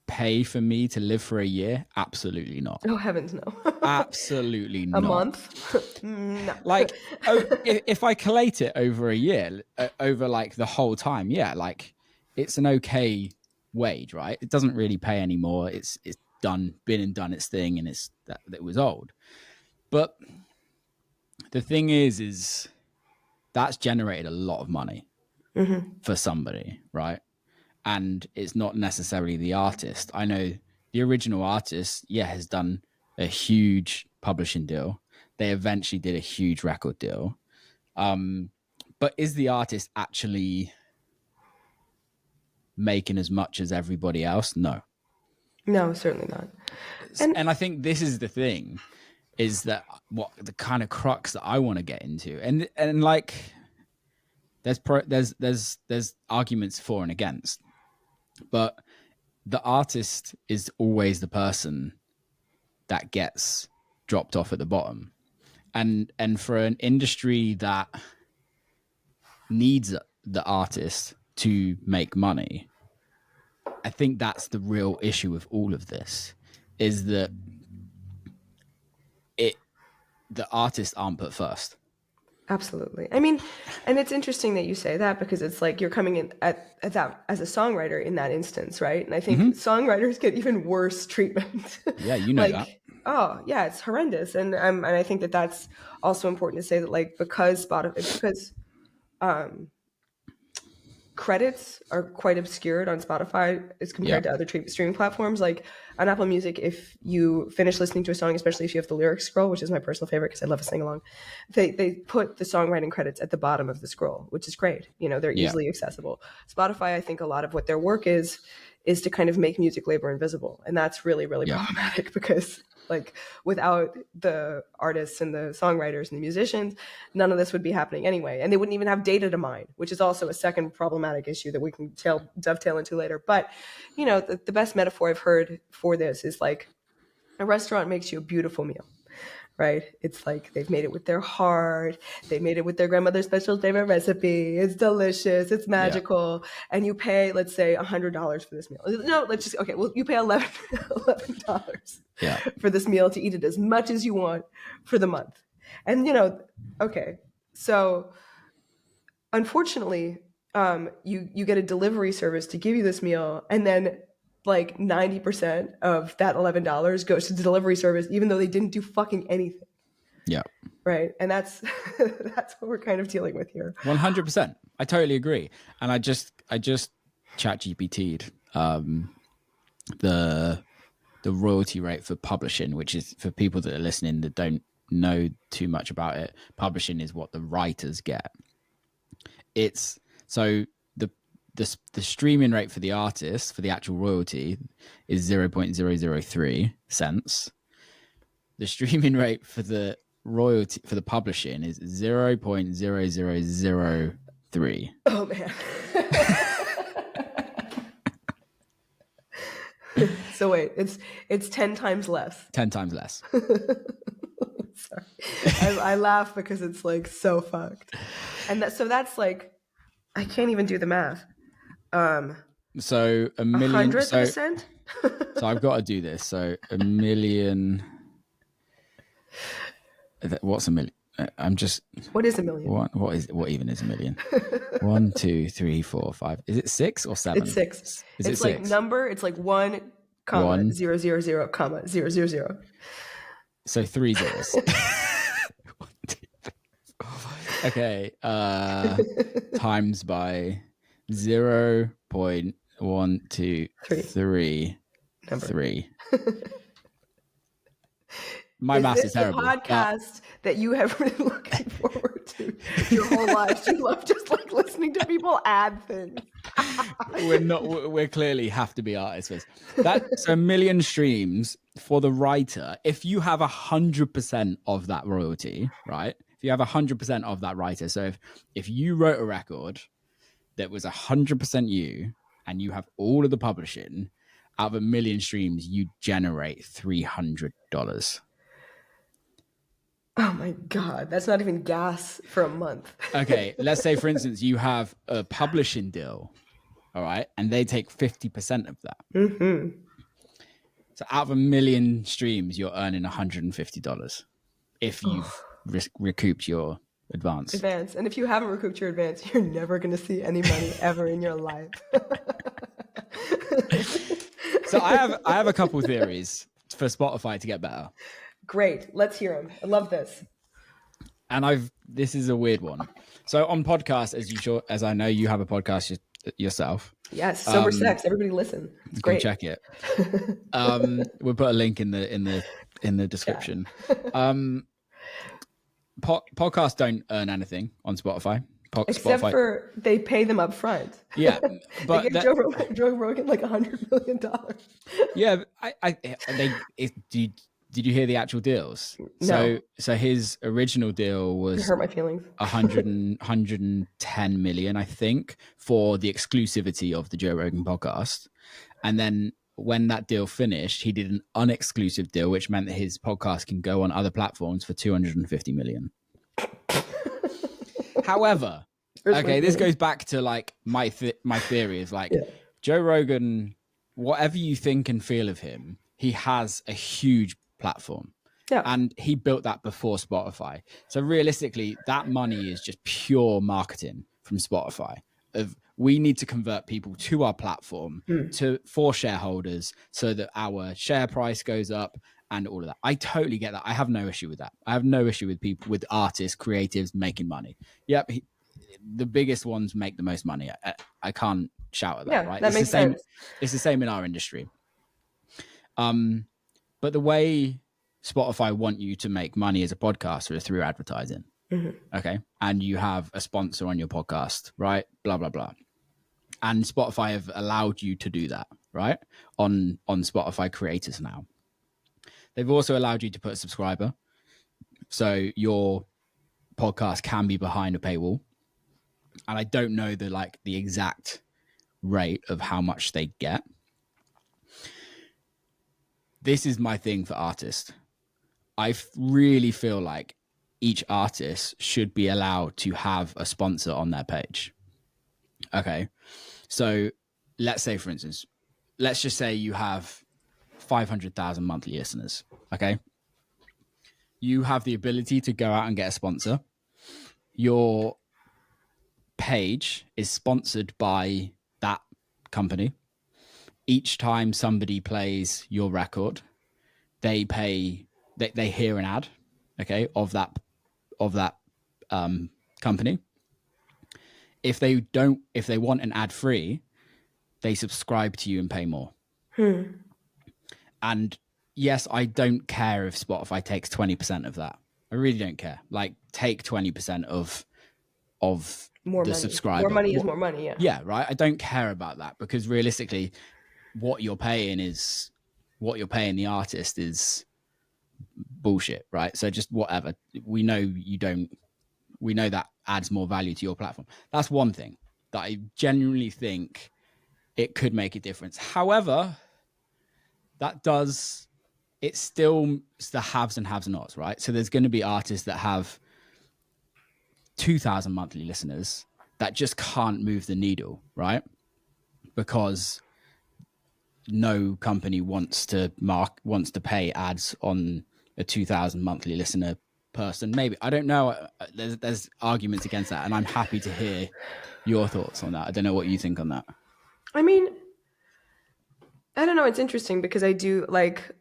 pay for me to live for a year? Absolutely not. Oh, heavens, no. Absolutely not. A month? No. Like, if I collate it over a year, over like the whole time, like it's an okay wage, right? It doesn't really pay anymore. It's done its thing, and it was old. But the thing is that's generated a lot of money for somebody, right? And it's not necessarily the artist. I know the original artist, has done a huge publishing deal. They eventually did a huge record deal. But is the artist actually making as much as everybody else? No. No, certainly not. And I think this is the thing, is that what the kind of crux that I want to get into. And like there's arguments for and against. But the artist is always the person that gets dropped off at the bottom. And for an industry that needs the artist to make money, I think that's the real issue with all of this, is that the artists aren't put first. Absolutely. I mean, and it's interesting that you say that, because it's like you're coming in at that as a songwriter in that instance, right? And I think songwriters get even worse treatment. Yeah, you know that. Oh, yeah, it's horrendous. And I think that that's also important to say, that like because credits are quite obscured on Spotify as compared to other streaming platforms. Like on Apple Music, if you finish listening to a song, especially if you have the lyrics scroll, which is my personal favorite because I love to sing along, they put the songwriting credits at the bottom of the scroll, which is great. You know, they're easily accessible. Spotify, I think a lot of what their work is to kind of make music labor invisible. And that's really, really problematic, because like without the artists and the songwriters and the musicians, none of this would be happening anyway. And they wouldn't even have data to mine, which is also a second problematic issue that we can dovetail into later. But, you know, the best metaphor I've heard for this is like a restaurant makes you a beautiful meal. Right? It's like they've made it with their heart. They made it with their grandmother's special favorite recipe. It's delicious. It's magical. And you pay, let's say, $100 for this meal. No, you pay $11 for this meal to eat it as much as you want for the month. And, you know, okay. So unfortunately, you get a delivery service to give you this meal, and then like 90% of that $11 goes to the delivery service, even though they didn't do fucking anything. Yeah. Right. And that's what we're kind of dealing with here. 100%. I totally agree. And I just ChatGPT'd the royalty rate for publishing, which is, for people that are listening that don't know too much about it, publishing is what the writers get. It's so the streaming rate for the artist, for the actual royalty, is 0.003 cents. The streaming rate for the royalty for the publishing is 0.0003. Oh man. So wait, it's 10 times less. 10 times less. Sorry. I laugh because it's like so fucked. And that's like, I can't even do the math. So a million. 100%? So I've got to do this. So a million. What's a million? I'm just. What is a million? What even is a million? 1, 2, 3, 4, 5. Is it 6 or 7? It's 6. Is it it's like 6? number. It's like 1, comma, 1, 0, 0, 0, comma, 0, 0, 0. So 3 zeros. Okay. Times by 0.123. My math is terrible. Is this a podcast that you have been looking forward to your whole life? You love just like listening to people add things. We're clearly have to be artists with that. So 1 million streams for the writer. If you have 100% of that royalty, right? If you have 100% of that writer. So if you wrote a record that was 100% you and you have all of the publishing, out of 1 million streams, you generate $300. Oh my God, that's not even gas for a month. Okay, let's say, for instance, you have a publishing deal, all right, and they take 50% of that. Mm-hmm. So out of 1 million streams, you're earning $150 if you've recouped your advance. And if you haven't recouped your advance, you're never going to see any money ever in your life. So I have a couple theories for Spotify to get better. Great. Let's hear them. I love this. And this is a weird one. So on podcasts, as I know, you have a podcast yourself. Yes. Sober Sex. Everybody listen. It's great. Go check it. We'll put a link in the description. Yeah. Podcasts don't earn anything on Spotify. Except for they pay them up front. Yeah. But they give Joe Rogan like $100 million. Yeah. Did you hear the actual deals? No. So his original deal was it hurt my feelings. 110 million, I think, for the exclusivity of the Joe Rogan podcast. And then when that deal finished, he did an unexclusive deal, which meant that his podcast can go on other platforms for 250 million. However, this goes back to like my theory is like Joe Rogan, whatever you think and feel of him, he has a huge platform. Yeah. And he built that before Spotify. So realistically, that money is just pure marketing from Spotify. We need to convert people to our platform for shareholders so that our share price goes up and all of that. I totally get that. I have no issue with that. I have no issue with people, with artists, creatives making money. Yep. The biggest ones make the most money. I can't shout at that, right? That makes sense. It's the same in our industry. But the way Spotify want you to make money as a podcaster is through advertising. Mm-hmm. Okay. And you have a sponsor on your podcast, right? Blah, blah, blah. And Spotify have allowed you to do that, right? On Spotify creators now. They've also allowed you to put a subscriber. So your podcast can be behind a paywall. And I don't know the exact rate of how much they get. This is my thing for artists. I really feel like each artist should be allowed to have a sponsor on their page. Okay. So let's say, for instance, let's just say you have 500,000 monthly listeners. Okay. You have the ability to go out and get a sponsor. Your page is sponsored by that company. Each time somebody plays your record, they hear an ad, okay, of that company. If they want an ad free, they subscribe to you and pay more. And yes, I don't care if Spotify takes 20% of that. I really don't care. Like, take 20% of more the money. subscriber. More money is more money. Yeah. Yeah. Right. I don't care about that because realistically, what you're paying the artist is bullshit, right? So just whatever. We know that adds more value to your platform. That's one thing that I genuinely think it could make a difference. However, that does it's still the haves and have-nots, right? So there's going to be artists that have 2,000 monthly listeners that just can't move the needle, right? Because no company wants to pay ads on a 2,000 monthly listener person. Maybe, I don't know. There's arguments against that, and I'm happy to hear your thoughts on that. I don't know what you think on that. I mean, I don't know. It's interesting because I do like,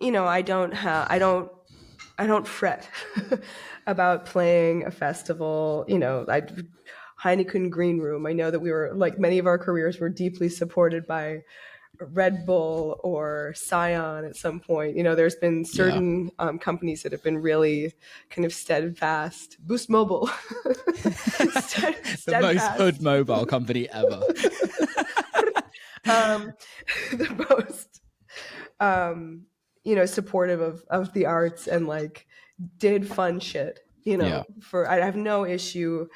I don't fret about playing a festival. Heineken Green Room. I know that we were like many of our careers were deeply supported by Red Bull or Scion at some point. There's been certain companies that have been really kind of steadfast. Boost Mobile. The most hood mobile company ever. The most, supportive of the arts and like did fun shit, I have no issue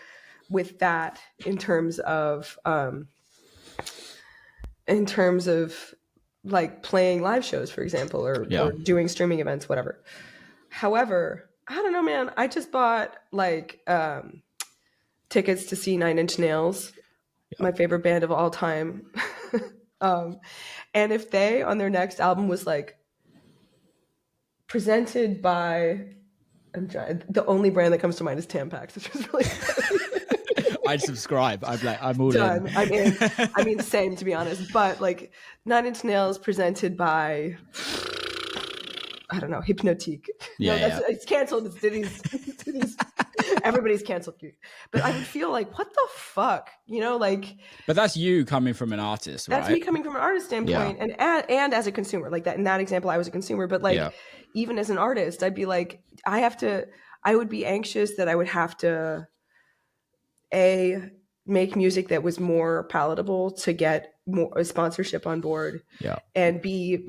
with that in terms of like playing live shows, for example, or doing streaming events, whatever. However, I don't know, man. I just bought like tickets to see Nine Inch Nails, my favorite band of all time. And if they, on their next album, was like presented by, the only brand that comes to mind is Tampax, which was really I'd subscribe. I'm all done. in. I mean, same, to be honest. But like Nine Inch Nails presented by, I don't know, Hypnotique. It's canceled. It's Diddy's. Everybody's canceled. But I would feel like, what the fuck, like. But that's you coming from an artist, right? That's me coming from an artist standpoint, and as a consumer, like that. In that example, I was a consumer, but like even as an artist, I'd be like, I would be anxious that I would have to make music that was more palatable to get more a sponsorship on board, and B,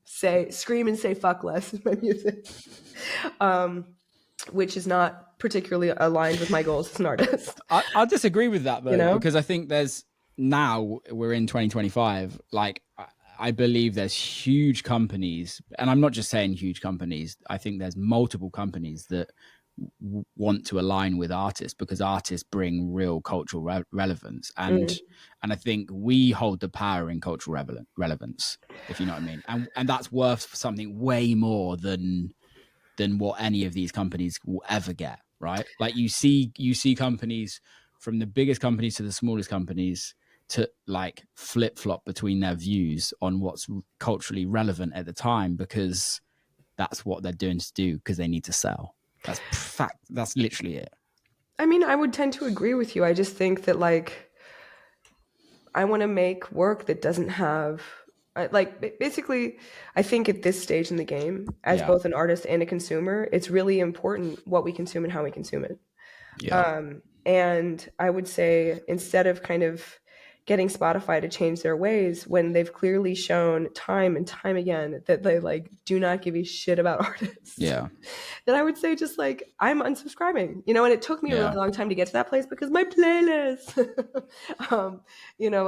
scream and say fuck less in my music, which is not particularly aligned with my goals as an artist. I'll disagree with that though, because I think now we're in 2025, like I believe there's huge companies, and I'm not just saying huge companies, I think there's multiple companies that want to align with artists because artists bring real cultural relevance, and I think we hold the power in cultural relevance, if you know what I mean, and that's worth something way more than what any of these companies will ever get, right? Like you see companies, from the biggest companies to the smallest companies, to like flip-flop between their views on what's culturally relevant at the time, because that's what they're doing to do, because they need to sell. That's fact. That's literally it. I mean, I would tend to agree with you. I just think that like I want to make work that doesn't have like, basically, I think at this stage in the game, as both an artist and a consumer, it's really important what we consume and how we consume it. And I would say, instead of kind of getting Spotify to change their ways when they've clearly shown time and time again that they like do not give a shit about artists. Then I would say just like, I'm unsubscribing, and it took me a really long time to get to that place because my playlist,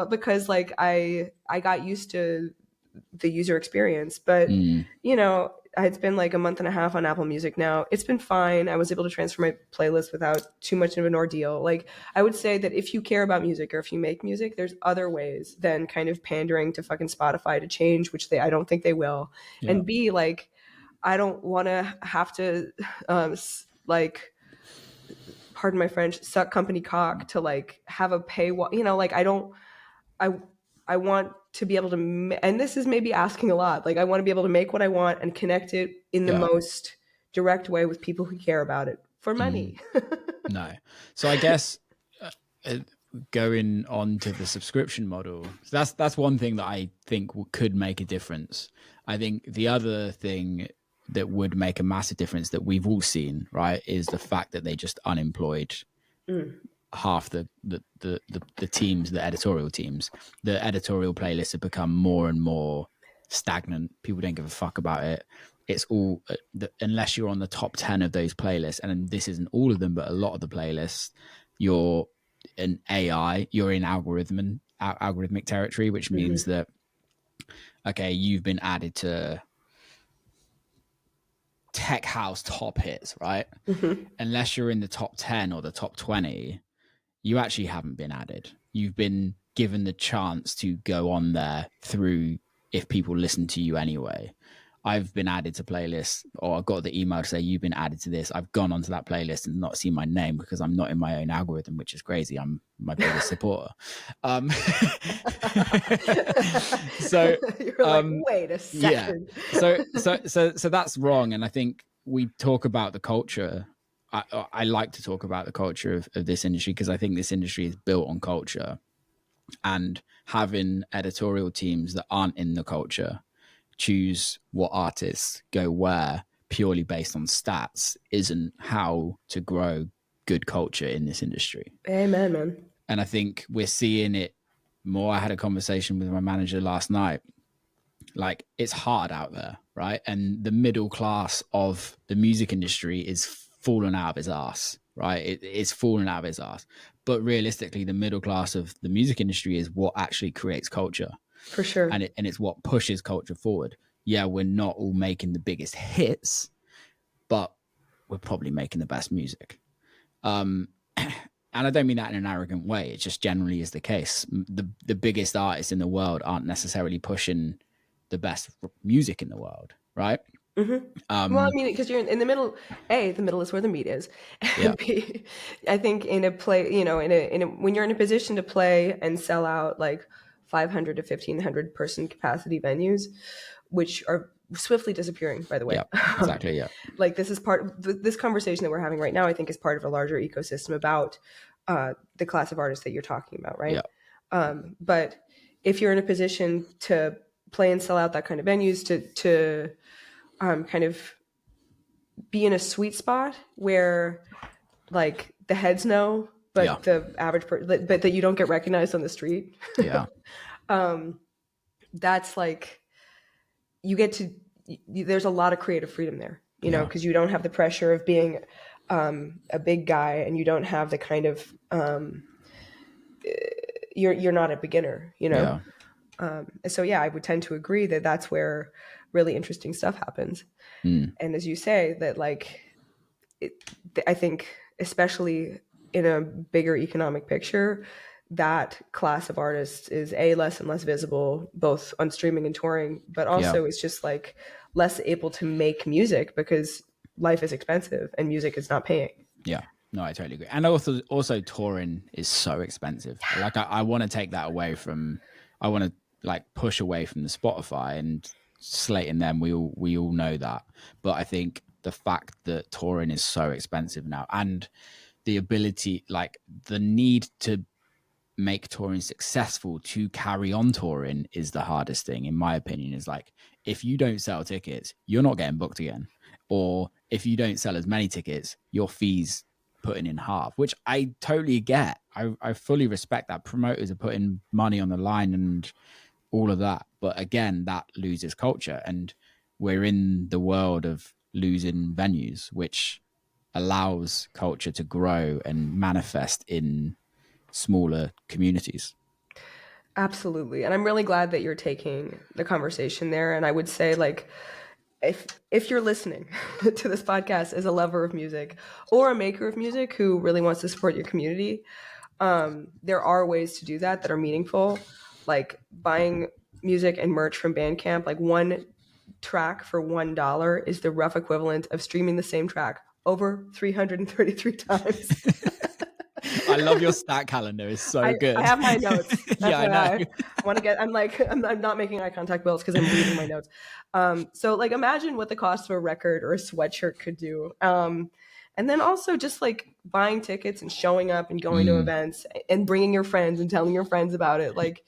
because like I got used to the user experience, but it's been like a month and a half on Apple Music now. It's been fine. I was able to transfer my playlist without too much of an ordeal. Like, I would say that if you care about music or if you make music, there's other ways than kind of pandering to fucking Spotify to change, which I don't think they will. And B, like, I don't want to have to, like, pardon my French, suck company cock to like have a paywall. Like I want to be able to, and this is maybe asking a lot, like I want to be able to make what I want and connect it in the most direct way with people who care about it for money. No. So I guess going on to the subscription model, that's one thing that I think could make a difference. I think the other thing that would make a massive difference that we've all seen, right, is the fact that they just unemployed half the teams, the editorial teams. The editorial playlists have become more and more stagnant. People don't give a fuck about it. It's all unless you're on the top 10 of those playlists, and this isn't all of them, but a lot of the playlists, you're an AI, you're in algorithmic territory, which means that, okay, you've been added to tech house top hits, right? Unless you're in the top 10 or the top 20, you actually haven't been added. You've been given the chance to go on there through, if people listen to you anyway. I've been added to playlists, or I got the email to say you've been added to this. I've gone onto that playlist and not seen my name because I'm not in my own algorithm, which is crazy. I'm my biggest supporter. So you're like, wait a second. Yeah. So that's wrong. And I think we talk about the culture. I like to talk about the culture of this industry because I think this industry is built on culture, and having editorial teams that aren't in the culture choose what artists go where purely based on stats isn't how to grow good culture in this industry. Amen, man. And I think we're seeing it more. I had a conversation with my manager last night. Like, it's hard out there, right? And the middle class of the music industry is falling out of his ass, right? It's falling out of his ass. But realistically, the middle class of the music industry is what actually creates culture. For sure. And it's what pushes culture forward. Yeah, we're not all making the biggest hits, but we're probably making the best music. And I don't mean that in an arrogant way. It just generally is the case. The biggest artists in the world aren't necessarily pushing the best music in the world, right? Well, I mean, because you're in the middle. A, the middle is where the meat is. And B, I think in a play, when you're in a position to play and sell out like 500 to 1,500 person capacity venues, which are swiftly disappearing, by the way. Yeah, exactly. Yeah. Like, this is this conversation that we're having right now, I think, is part of a larger ecosystem about the class of artists that you're talking about, right? Yeah. But if you're in a position to play and sell out that kind of venues, to kind of be in a sweet spot where like the heads know, but the average person, but that you don't get recognized on the street. Yeah. That's like, you get to, there's a lot of creative freedom there, you know, because you don't have the pressure of being a big guy, and you don't have the kind of, you're not a beginner, you know? And so, yeah, I would tend to agree that that's where really interesting stuff happens. And as you say, that like, I think, especially in a bigger economic picture, that class of artists is less and less visible, both on streaming and touring, but also is just like less able to make music because life is expensive and music is not paying. Yeah. No, I totally agree. And also touring is so expensive. Like, I want to take that away from, I want to like push away from the Spotify and slating them. We all know that. But I think the fact that touring is so expensive now, and the ability, like the need to make touring successful to carry on touring is the hardest thing, in my opinion. Is like, if you don't sell tickets, you're not getting booked again. Or if you don't sell as many tickets, your fees putting in half, which I totally get. I fully respect that. Promoters are putting money on the line and all of that. But again, that loses culture. And we're in the world of losing venues, which allows culture to grow and manifest in smaller communities. Absolutely. And I'm really glad that you're taking the conversation there. And I would say, like, if you're listening to this podcast as a lover of music or a maker of music who really wants to support your community, there are ways to do that are meaningful, like buying music and merch from Bandcamp. Like, one track for $1 is the rough equivalent of streaming the same track over 333 times. I love your stat calendar. It's so good. I have my notes. Yeah, I know. I want to get, I'm not making eye contact, Bills, because I'm reading my notes. So like, imagine what the cost of a record or a sweatshirt could do. And then also just like buying tickets and showing up and going to events and bringing your friends and telling your friends about it. Like,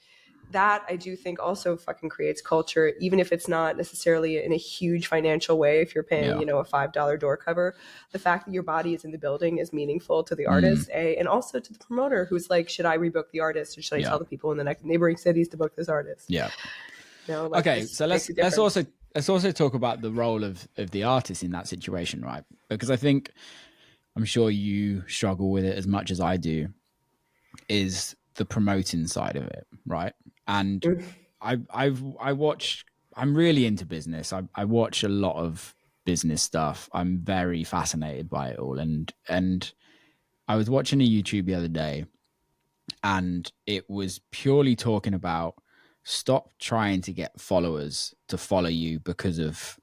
that I do think also fucking creates culture, even if it's not necessarily in a huge financial way. If you're paying, a $5 door cover, the fact that your body is in the building is meaningful to the artist, and also to the promoter, who's like, should I rebook the artist, or should I tell the people in the next neighboring cities to book this artist? Yeah. Like, okay, so let's also talk about the role of the artist in that situation, right? Because I think, I'm sure you struggle with it as much as I do, is the promoting side of it, right? And I watch, I'm really into business. I watch a lot of business stuff. I'm very fascinated by it all. And I was watching a YouTube the other day, and it was purely talking about stop trying to get followers to follow you because of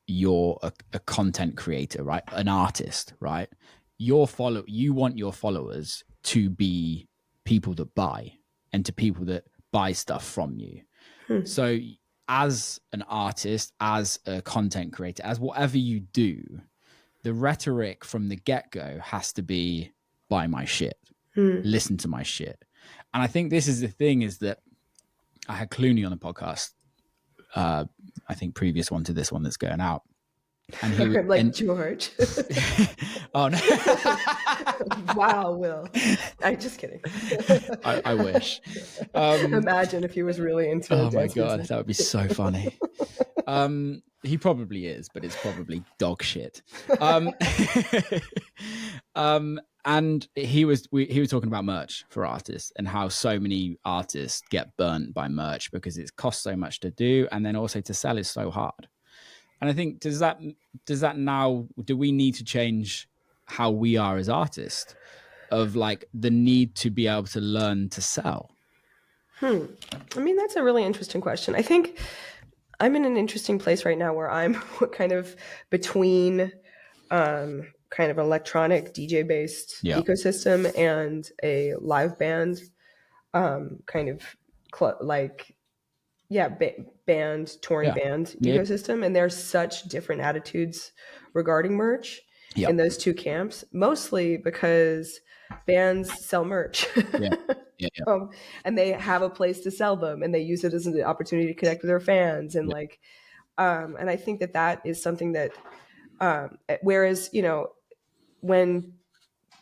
you're a content creator, right? An artist, right? You want your followers to be people that buy, and to people that buy stuff from you. So as an artist, as a content creator, as whatever you do, the rhetoric from the get-go has to be buy my shit, listen to my shit. And I think this is the thing, is that I had Clooney on the podcast, I think previous one to this one that's going out. And he like, and George. Oh no. Wow, Will. I'm just kidding. I wish. Imagine if he was really into oh my god, music. that would be so funny. He probably is, but it's probably dog shit. And he was talking about merch for artists, and how so many artists get burnt by merch because it costs so much to do, and then also to sell is so hard. And I think, does that now, do we need to change how we are as artists, of like the need to be able to learn to sell? I mean, that's a really interesting question. I think I'm in an interesting place right now where I'm kind of between kind of electronic DJ based ecosystem and a live band kind of band touring band ecosystem. And there's such different attitudes regarding merch in those two camps, mostly because bands sell merch. And they have a place to sell them, and they use it as an opportunity to connect with their fans. And and I think that is something that, whereas, when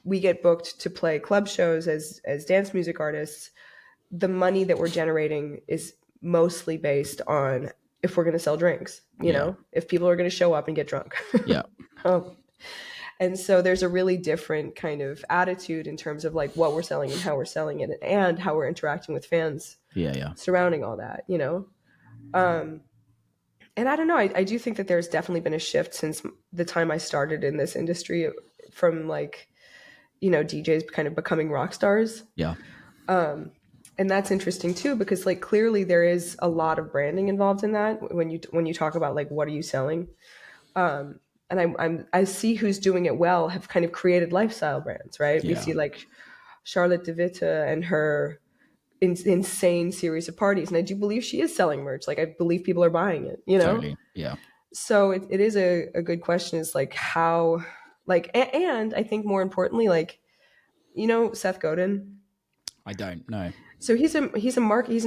we get booked to play club shows as dance music artists, the money that we're generating is mostly based on if we're going to sell drinks, you know, if people are going to show up and get drunk. And so there's a really different kind of attitude in terms of like what we're selling and how we're selling it, and how we're interacting with fans surrounding all that, and I don't know, I do think that there's definitely been a shift since the time I started in this industry, from DJs kind of becoming rock stars. And that's interesting too, because like clearly there is a lot of branding involved in that when you talk about like what are you selling, and I see who's doing it well have kind of created lifestyle brands, right? We see like Charlotte DeVitte and her insane series of parties, and I do believe she is selling merch. Like I believe people are buying it, Totally. So it is a good question, is like how, like, and I think more importantly, like, Seth Godin. I don't know. So he's an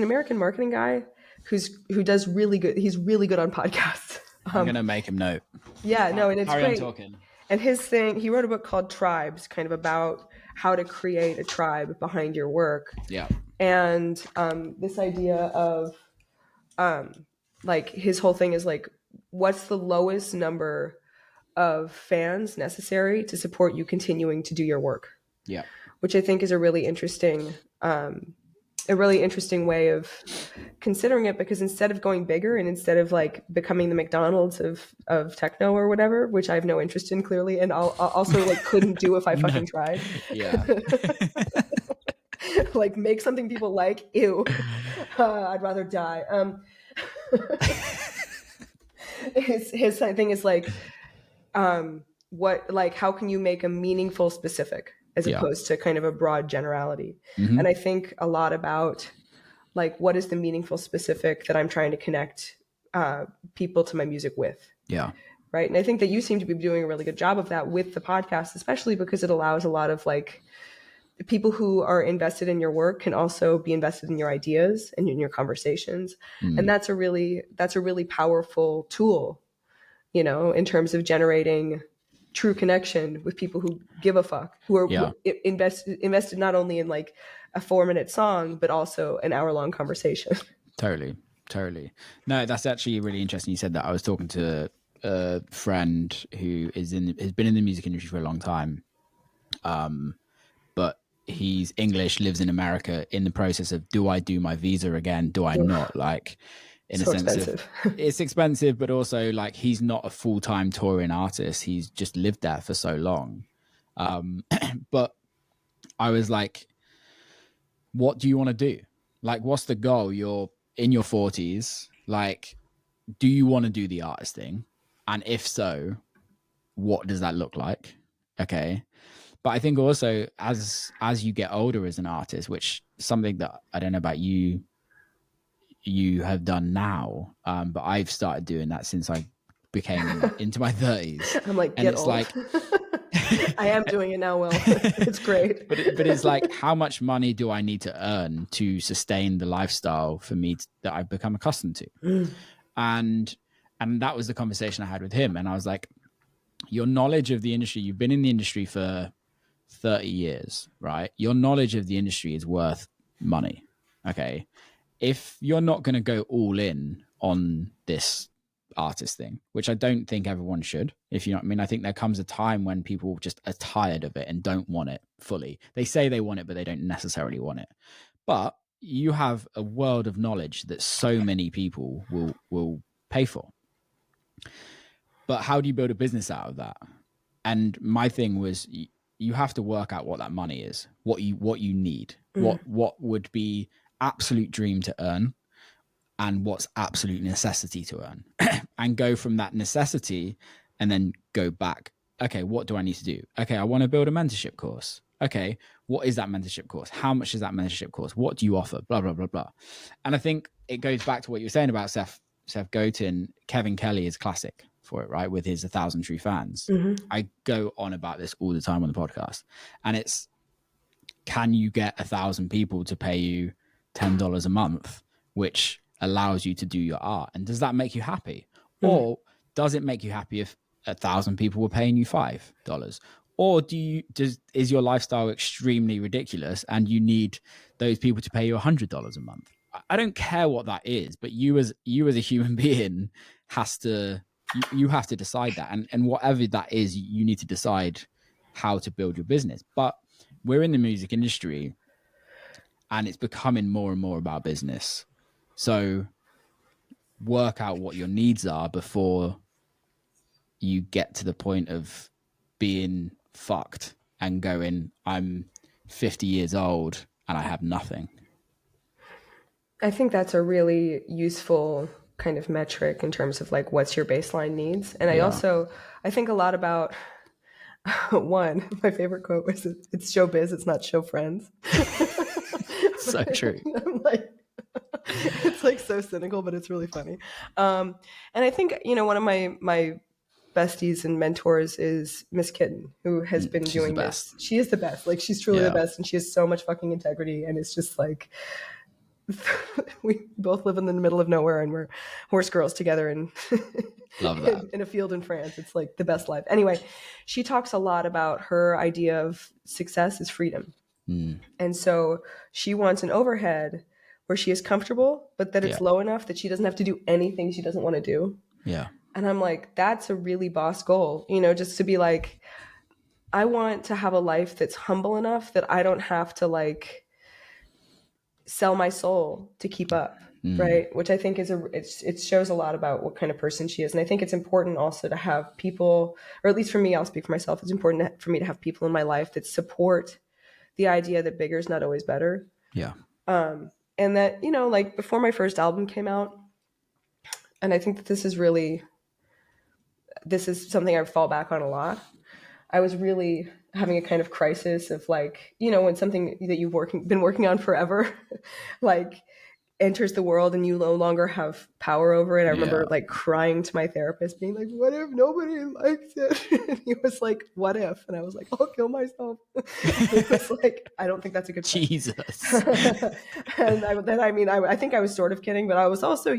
American marketing guy who does really good. He's really good on podcasts. I'm gonna make him note. And it's great. Talking. And his thing, he wrote a book called Tribes, kind of about how to create a tribe behind your work. And this idea of like his whole thing is like, what's the lowest number of fans necessary to support you continuing to do your work? Which I think is a really interesting way of considering it, because instead of going bigger and instead of like becoming the McDonald's of techno or whatever, which I have no interest in clearly, and I'll also like couldn't do if I fucking tried. Like make something people like, ew. I'd rather die. His thing is like, how can you make a meaningful specific as opposed to kind of a broad generality? And I think a lot about like, what is the meaningful specific that I'm trying to connect people to my music with? Right. And I think that you seem to be doing a really good job of that with the podcast, especially because it allows a lot of like people who are invested in your work can also be invested in your ideas and in your conversations. And that's a really powerful tool, in terms of generating true connection with people who give a fuck, who are invested not only in like a 4-minute song, but also an hour-long conversation. Totally. No, that's actually really interesting. You said that. I was talking to a friend who has been in the music industry for a long time, but he's English, lives in America, in the process of, do I do my visa again? Do I not? Like, in so a sense expensive. of it's expensive, but also like he's not a full-time touring artist. He's just lived there for so long. But I was like, what do you want to do? Like, what's the goal? You're in your 40s. Like, do you want to do the artist thing? And if so, what does that look like? Okay. But I think also as you get older as an artist, which something that I don't know about you have done now, but I've started doing that since I became into my 30s. I'm like, and get it's old. like I am doing it now, Will. It's great. but it's like, how much money do I need to earn to sustain the lifestyle for me that I've become accustomed to? And that was the conversation I had with him. And I was like, your knowledge of the industry, you've been in the industry for 30 years, right? Your knowledge of the industry is worth money. Okay. If you're not going to go all in on this artist thing, which I don't think everyone should, if you know what I mean, I think there comes a time when people just are tired of it and don't want it fully. They say they want it, but they don't necessarily want it. But you have a world of knowledge that so many people will pay for. But how do you build a business out of that? And my thing was, you have to work out what that money is, what you need, what would be absolute dream to earn, and what's absolute necessity to earn, and go from that necessity and then go back. Okay, what do I need to do? Okay, I want to build a mentorship course. Okay, what is that mentorship course? How much is that mentorship course? What do you offer? Blah, blah, blah, blah. And I think it goes back to what you were saying about Seth Godin. Kevin Kelly is classic for it, right? With his 1,000 True Fans. I go on about this all the time on the podcast. And it's, can you get 1,000 people to pay you $10 a month, which allows you to do your art? And does that make you happy? Or does it make you happy if 1,000 people were paying you $5? Or is your lifestyle extremely ridiculous and you need those people to pay you $100 a month? I don't care what that is, but you as a human being you have to decide that. And whatever that is, you need to decide how to build your business. But we're in the music industry and it's becoming more and more about business. So work out what your needs are before you get to the point of being fucked and going, I'm 50 years old and I have nothing. I think that's a really useful kind of metric in terms of like, what's your baseline needs? And I think a lot about one, my favorite quote was, it's show biz, it's not show friends. So true. I'm like, it's like so cynical, but it's really funny. And I think, one of my besties and mentors is Miss Kitten, who has been doing this. She is the best. Like, she's truly the best. And she has so much fucking integrity. And it's just like, we both live in the middle of nowhere and we're horse girls together and love that. in a field in France. It's like the best life. Anyway, she talks a lot about her idea of success is freedom. And so she wants an overhead where she is comfortable, but that it's low enough that she doesn't have to do anything she doesn't want to do. Yeah. And I'm like, that's a really boss goal, just to be like, I want to have a life that's humble enough that I don't have to like sell my soul to keep up. Right. Which I think it shows a lot about what kind of person she is. And I think it's important also to have people, or at least for me, I'll speak for myself. It's important for me to have people in my life that support the idea that bigger is not always better. Yeah. And that, like before my first album came out, and I think that this is something I fall back on a lot. I was really having a kind of crisis of like, when something that you've been working on forever, like enters the world and you no longer have power over it. I remember like crying to my therapist being like, what if nobody likes it? And he was like, what if? And I was like, I'll kill myself. It was like, I don't think that's a good plan. Jesus. And I think I was sort of kidding, but I was also,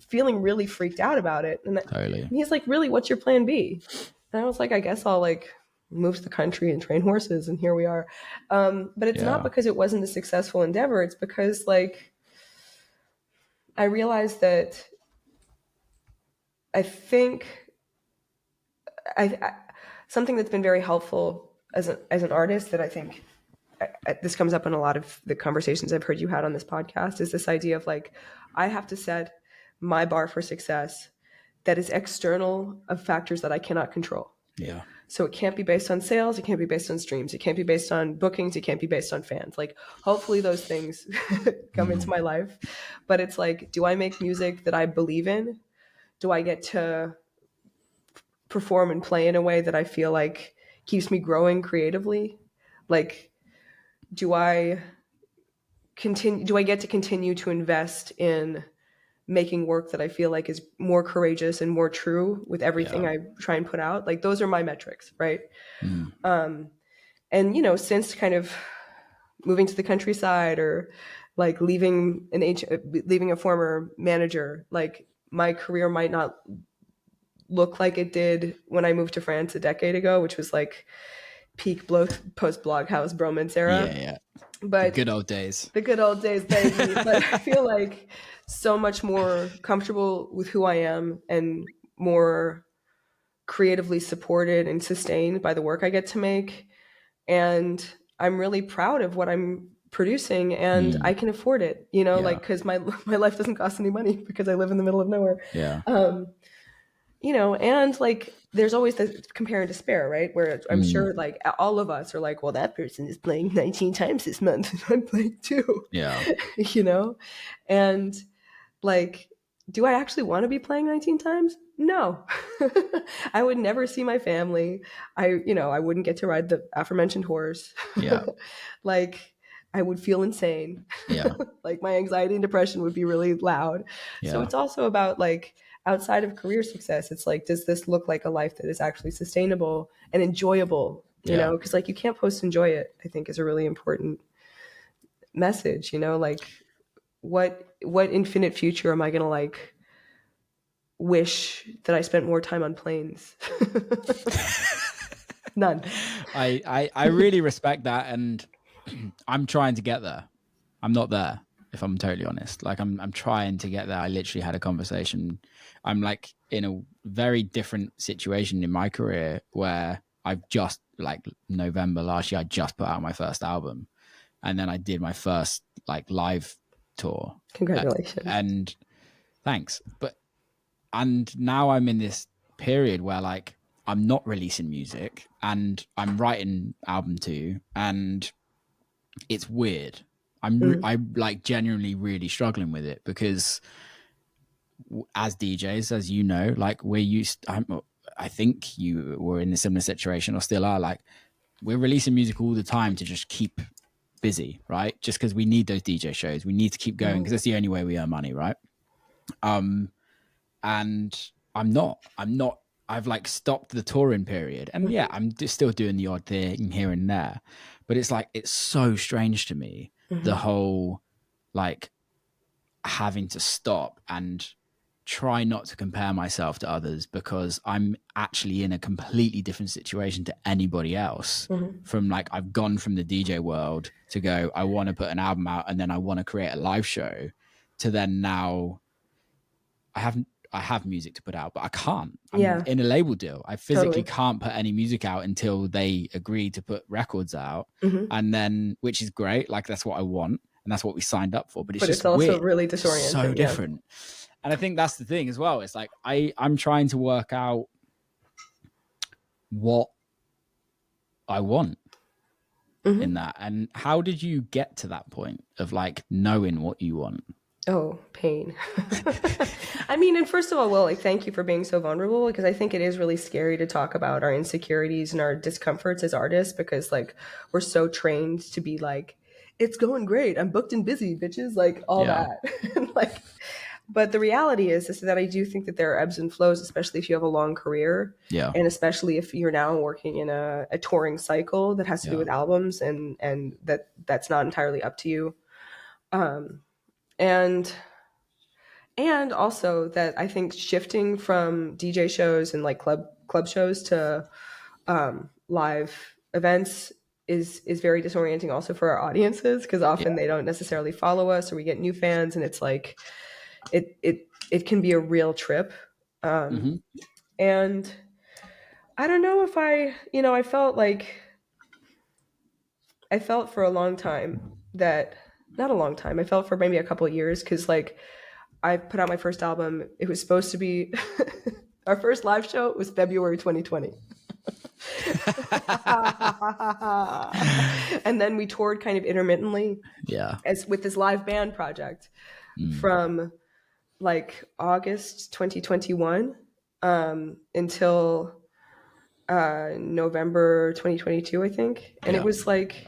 feeling really freaked out about it. And he's like, really, what's your plan B? And I was like, I guess I'll like move to the country and train horses. And here we are. But it's not because it wasn't a successful endeavor. It's because like, I realized that I think something that's been very helpful as an artist that I think this comes up in a lot of the conversations I've heard you had on this podcast is this idea of like, I have to set my bar for success that is external of factors that I cannot control. Yeah. So it can't be based on sales. It can't be based on streams. It can't be based on bookings. It can't be based on fans. Like, hopefully those things come into my life. But it's like, do I make music that I believe in? Do I get to perform and play in a way that I feel like keeps me growing creatively? Like, do I get to continue to invest in making work that I feel like is more courageous and more true with everything I try and put out? Like, those are my metrics, right? And, you know, since kind of moving to the countryside or like leaving a former manager, like my career might not look like it did when I moved to France a decade ago, which was like peak post Bloghouse bromance era. Yeah. But the good old days. The good old days, baby. But I feel like so much more comfortable with who I am and more creatively supported and sustained by the work I get to make. And I'm really proud of what I'm producing, and I can afford it, you know, like, because my life doesn't cost any money because I live in the middle of nowhere. Yeah. You know, and like there's always the compare and despair, right? Where I'm sure like all of us are like, well, that person is playing 19 times this month and I'm playing 2. Yeah. You know? And like, do I actually want to be playing 19 times? No. I would never see my family. I wouldn't get to ride the aforementioned horse. Yeah. Like, I would feel insane. Yeah. Like, my anxiety and depression would be really loud. Yeah. So it's also about like, outside of career success, it's like, does this look like a life that is actually sustainable and enjoyable? You know, because like you can't post enjoy it, I think is a really important message, you know, like what infinite future am I going to like wish that I spent more time on planes? None. I really respect that, and I'm trying to get there. I'm not there, if I'm totally honest. Like I'm trying to get there. I literally had a conversation. I'm like in a very different situation in my career where I've just, like, November last year, I just put out my first album, and then I did my first like live tour. Congratulations. And thanks. And now I'm in this period where like I'm not releasing music and I'm writing album 2, and it's weird. I'm like genuinely really struggling with it because as DJs, as you know, like I think you were in a similar situation or still are, like we're releasing music all the time to just keep busy, right? Just because we need those DJ shows. We need to keep going because that's the only way we earn money, right? And I'm not. I've like stopped the touring period, and yeah, I'm still doing the odd thing here and there, but it's like, it's so strange to me, the whole like having to stop and try not to compare myself to others because I'm actually in a completely different situation to anybody else. From like, I've gone from the DJ world to go, I want to put an album out and then I want to create a live show, to then now I have music to put out, but I can't. I'm in a label deal. I physically can't put any music out until they agree to put records out. And then, which is great. Like, that's what I want. And that's what we signed up for. But it's just also weird. Really disorienting. It's so different. And I think that's the thing as well. It's like, I'm trying to work out what I want in that. And how did you get to that point of like knowing what you want? Oh, pain. I mean, and first of all, well, like, thank you for being so vulnerable, because I think it is really scary to talk about our insecurities and our discomforts as artists, because like we're so trained to be like, it's going great, I'm booked and busy, bitches, like all that. Like, but the reality is that I do think that there are ebbs and flows, especially if you have a long career. And especially if you're now working in a touring cycle that has to do with albums, and that's not entirely up to you. And also that I think shifting from DJ shows and like club shows to live events is very disorienting also for our audiences, because often they don't necessarily follow us, or we get new fans, and it's like it can be a real trip. And I don't know if I felt for a long time that, not a long time, I felt for maybe a couple of years, because like I put out my first album. It was supposed to be our first live show was February 2020. And then we toured kind of intermittently, as with this live band project from like August 2021 until November 2022, I think. And it was like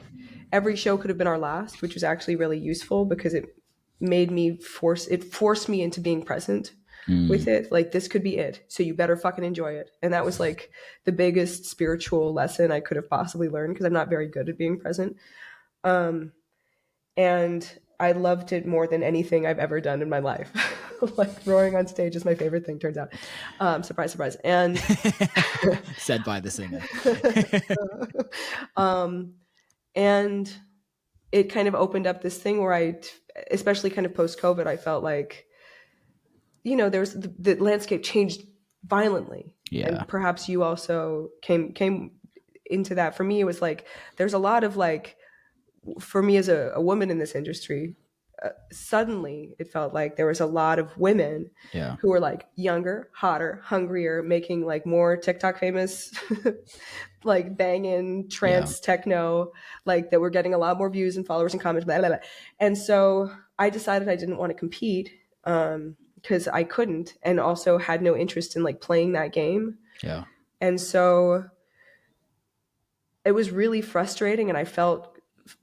every show could have been our last, which was actually really useful because it made me forced me into being present with it. Like, this could be it, so you better fucking enjoy it. And that was like the biggest spiritual lesson I could have possibly learned, because I'm not very good at being present. And I loved it more than anything I've ever done in my life. Like, roaring on stage is my favorite thing, turns out. Surprise, surprise. And said by the singer. And it kind of opened up this thing where I, especially kind of post-COVID, I felt like, you know, there was the landscape changed violently. Yeah. And perhaps you also came into that. For me, it was like, there's a lot of like, for me as a woman in this industry, suddenly it felt like there was a lot of women who were like younger, hotter, hungrier, making like more TikTok famous, like banging trance techno, like that were getting a lot more views and followers and comments, blah, blah, blah. And so I decided I didn't want to compete because I couldn't, and also had no interest in like playing that game. Yeah. And so it was really frustrating, and I felt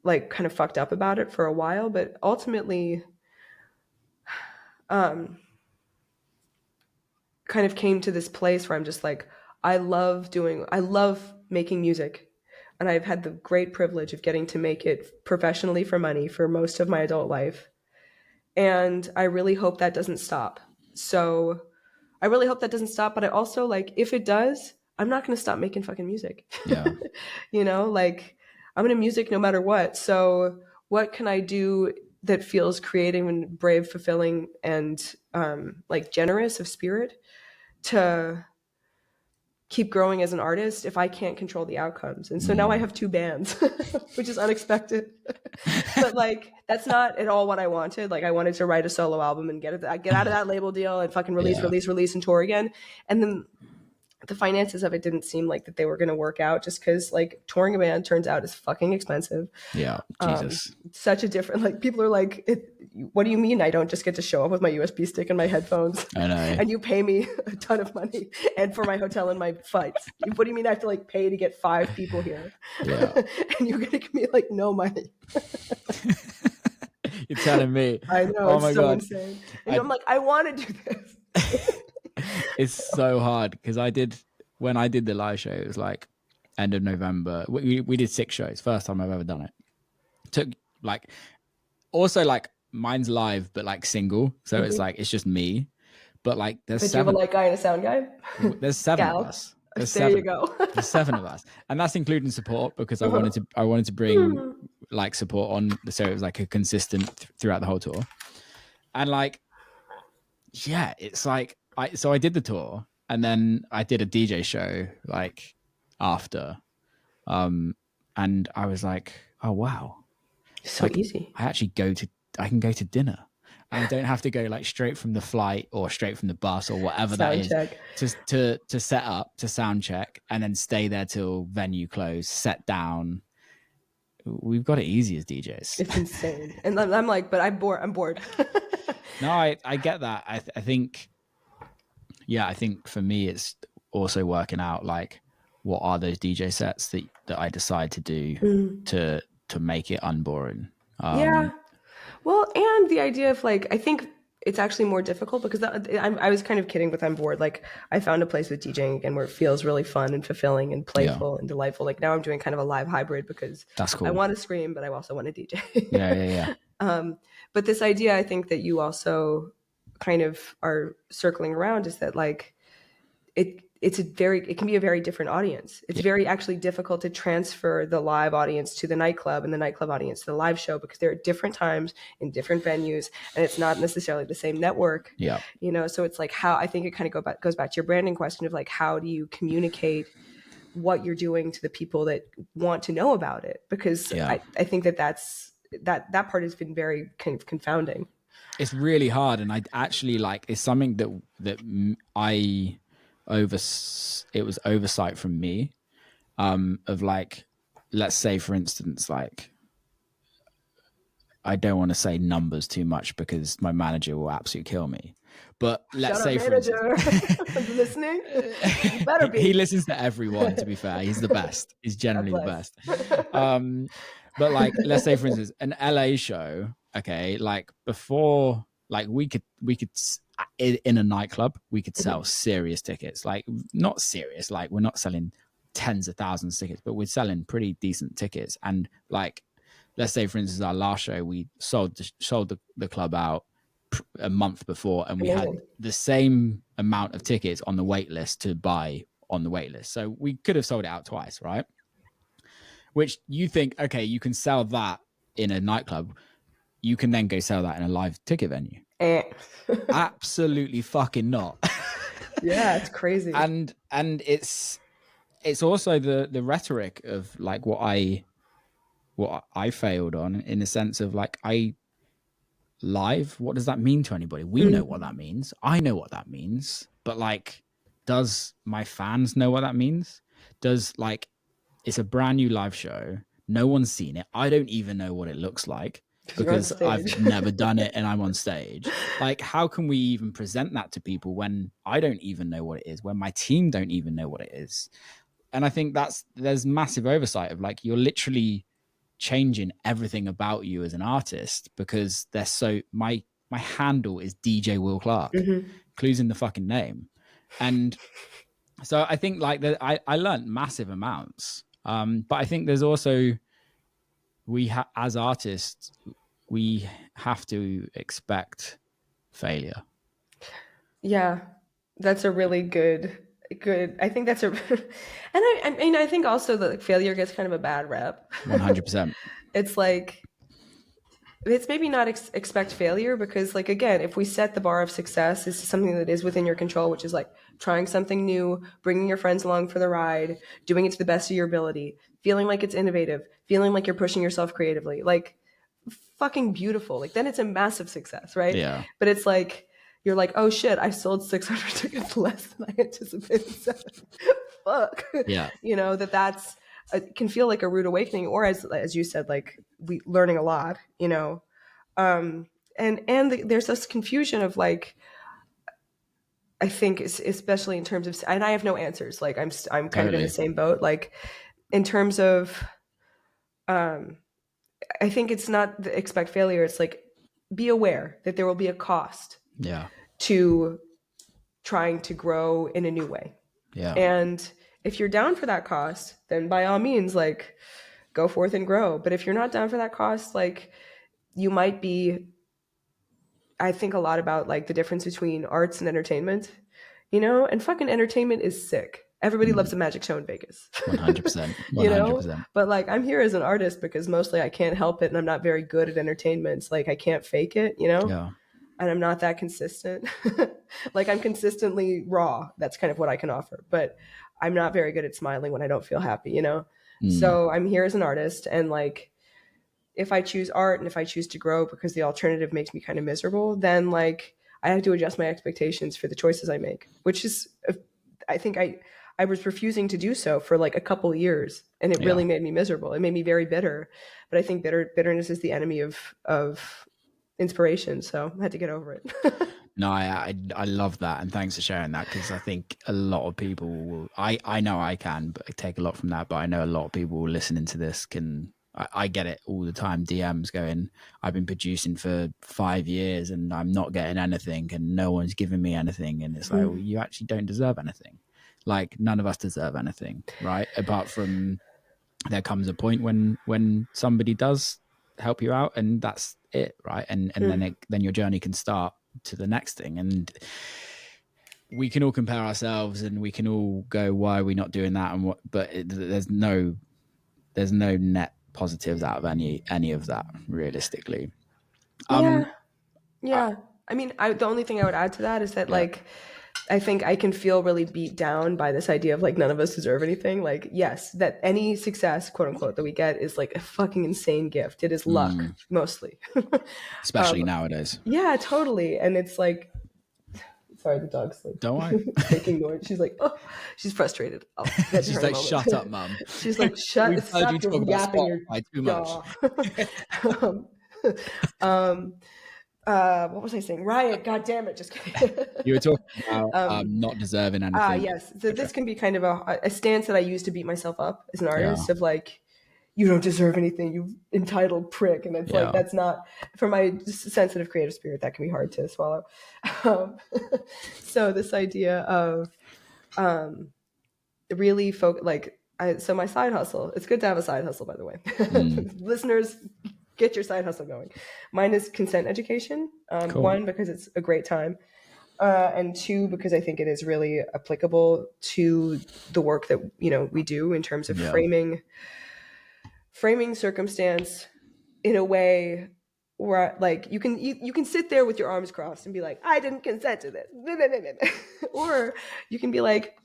like kind of fucked up about it for a while, but ultimately kind of came to this place where I'm just like, I love making music, and I've had the great privilege of getting to make it professionally for money for most of my adult life. And I really hope that doesn't stop. So I really hope that doesn't stop, but I also, like, if it does, I'm not going to stop making fucking music. Yeah. You know, like, I'm into music no matter what. So what can I do that feels creative and brave, fulfilling, and like generous of spirit to keep growing as an artist if I can't control the outcomes? And so now I have 2 bands, which is unexpected. But like, that's not at all what I wanted. Like, I wanted to write a solo album and get out of that label deal and fucking release and tour again. And then the finances of it didn't seem like that they were going to work out, just because like touring a band turns out is fucking expensive. Yeah. Jesus. Such a different, like, people are like, what do you mean I don't just get to show up with my USB stick and my headphones? I know. And you pay me a ton of money and for my hotel and my flights. What do you mean I have to like pay to get 5 people here? Yeah. And you're going to give me like no money. You're telling me. I know. Oh it's my so God. insane. And I'm like, I want to do this. It's so hard, because when I did the live show, it was like end of November. We did 6 shows. First time I've ever done it. Took like, also like, mine's live, but like single. So it's like, it's just me. But like, there's But 7. you have a light guy and a sound guy? There's 7 Gal. of us. There's there 7. you go. There's 7 of us, and that's including support, because I wanted to bring like support on, so it was like a consistent throughout the whole tour. And like, yeah, it's like I did the tour, and then I did a DJ show like after, and I was like, oh wow, So like, easy. I can go to dinner. I don't have to go like straight from the flight or straight from the bus or whatever that is to set up, to sound check, and then stay there till venue close, set down. We've got it easy as DJs. It's insane. And I'm like, but I'm bored. No, I get that. I think for me, it's also working out like, what are those DJ sets that I decide to do to make it unboring. Yeah. Well, and the idea of like, I think it's actually more difficult because I was kind of kidding with I'm bored. Like, I found a place with DJing again where it feels really fun and fulfilling and playful and delightful. Like, now I'm doing kind of a live hybrid because that's cool. I want to scream, but I also want to DJ. Yeah. But this idea, I think that you also kind of are circling around, is that like, it can be a very different audience. It's very actually difficult to transfer the live audience to the nightclub and the nightclub audience to the live show, because they're at different times in different venues, and it's not necessarily the same network. Yeah. You know, so it's like, how, I think it kind of goes back to your branding question of like, how do you communicate what you're doing to the people that want to know about it? Because I think that part has been very kind of confounding. it's really hard, and I actually like it's something that I it was oversight from me, of like, let's say for instance, like, I don't want to say numbers too much because my manager will absolutely kill me. But let's Shut up, say, for instance, manager. Are you listening? You better he be. listens to everyone, to be fair. He's the best. He's God generally the bless. best. But like, let's say, for instance, an LA show, okay, like before, like we could in a nightclub, we could sell serious tickets. Like, not serious, like we're not selling tens of thousands of tickets, but we're selling pretty decent tickets. And like, let's say for instance, our last show, we sold the club out a month before, and we had Amazing. the same amount of tickets on the wait list to buy on the wait list. So we could have sold it out twice, right? Which you think, okay, you can sell that in a nightclub, you can then go sell that in a live ticket venue. Absolutely fucking not. Yeah, it's crazy. And it's also the rhetoric of like what I failed on, in the sense of like, live, what does that mean to anybody? We know what that means. I know what that means. But like, does my fans know what that means? Does, like, it's a brand new live show. No one's seen it. I don't even know what it looks like because I've never done it and I'm on stage. Like, how can we even present that to people when I don't even know what it is, when my team don't even know what it is? And I think there's massive oversight of like, you're literally changing everything about you as an artist, because they're so my handle is DJ Will Clarke, clues in the fucking name. And so I think like that I learned massive amounts, but I think there's also, as artists, we have to expect failure. Yeah, that's a really good. I think that's and I mean, I think also that like, failure gets kind of a bad rep. 100%. It's like, it's maybe not expect failure, because like, again, if we set the bar of success, this is something that is within your control, which is like trying something new, bringing your friends along for the ride, doing it to the best of your ability, feeling like it's innovative, feeling like you're pushing yourself creatively, like fucking beautiful. Like, then it's a massive success, right? Yeah. But it's like, you're like, oh shit, I sold 600 tickets less than I anticipated. Fuck. Yeah. You know, that's it can feel like a rude awakening, or as you said, like we learning a lot, you know. And there's this confusion of like, I think especially in terms of, and I have no answers, like I'm kind of in the same boat, like in terms of I think it's not expect failure, it's like, be aware that there will be a cost to trying to grow in a new way. And if you're down for that cost, then by all means, like, go forth and grow. But if you're not down for that cost, like, you might be, I think a lot about like the difference between arts and entertainment, you know, and fucking entertainment is sick. Everybody loves a magic show in Vegas. 100%. 100%. You know? But like, I'm here as an artist because mostly I can't help it, and I'm not very good at entertainment. Like, I can't fake it, you know? Yeah. And I'm not that consistent. Like, I'm consistently raw. That's kind of what I can offer. But I'm not very good at smiling when I don't feel happy, you know? So I'm here as an artist, and like, if I choose art and if I choose to grow because the alternative makes me kind of miserable, then like, I have to adjust my expectations for the choices I make, which is, I think I was refusing to do so for like a couple of years, and it really made me miserable. It made me very bitter. But I think bitterness is the enemy of inspiration. So I had to get over it. No, I love that, and thanks for sharing that, because I think a lot of people will. I know I can, but I take a lot from that. But I know a lot of people listening to this can. I get it all the time. DMs going, I've been producing for 5 years and I'm not getting anything, and no one's giving me anything, and it's like, well, you actually don't deserve anything. Like, none of us deserve anything, right? Apart from, there comes a point when somebody does help you out, and that's it, right? And then your journey can start to the next thing. And we can all compare ourselves, and we can all go, why are we not doing that? And there's no net positives out of any of that, realistically. Yeah. I mean, the only thing I would add to that is that like, I think I can feel really beat down by this idea of like none of us deserve anything. Like, yes, that any success, quote unquote, that we get is like a fucking insane gift. It is luck, mostly. Especially nowadays. Yeah, totally. And it's like, sorry, the dog's like don't worry. making noise. She's like, oh, she's frustrated. I'll get to she's her like, shut up, mum. She's like, stop your yapping your jaw. What was I saying? Riot, god damn it, just kidding. You were talking about not deserving anything. Yes. So this can be kind of a stance that I use to beat myself up as an artist of like, you don't deserve anything, you entitled prick. And it's like, that's not, for my sensitive creative spirit, that can be hard to swallow. So this idea of really so my side hustle, it's good to have a side hustle, by the way. Listeners, get your side hustle going. Mine is consent education. Cool. One, because it's a great time. And two, because I think it is really applicable to the work that, we do in terms of framing circumstance in a way where like you can sit there with your arms crossed and be like, I didn't consent to this. Or you can be like,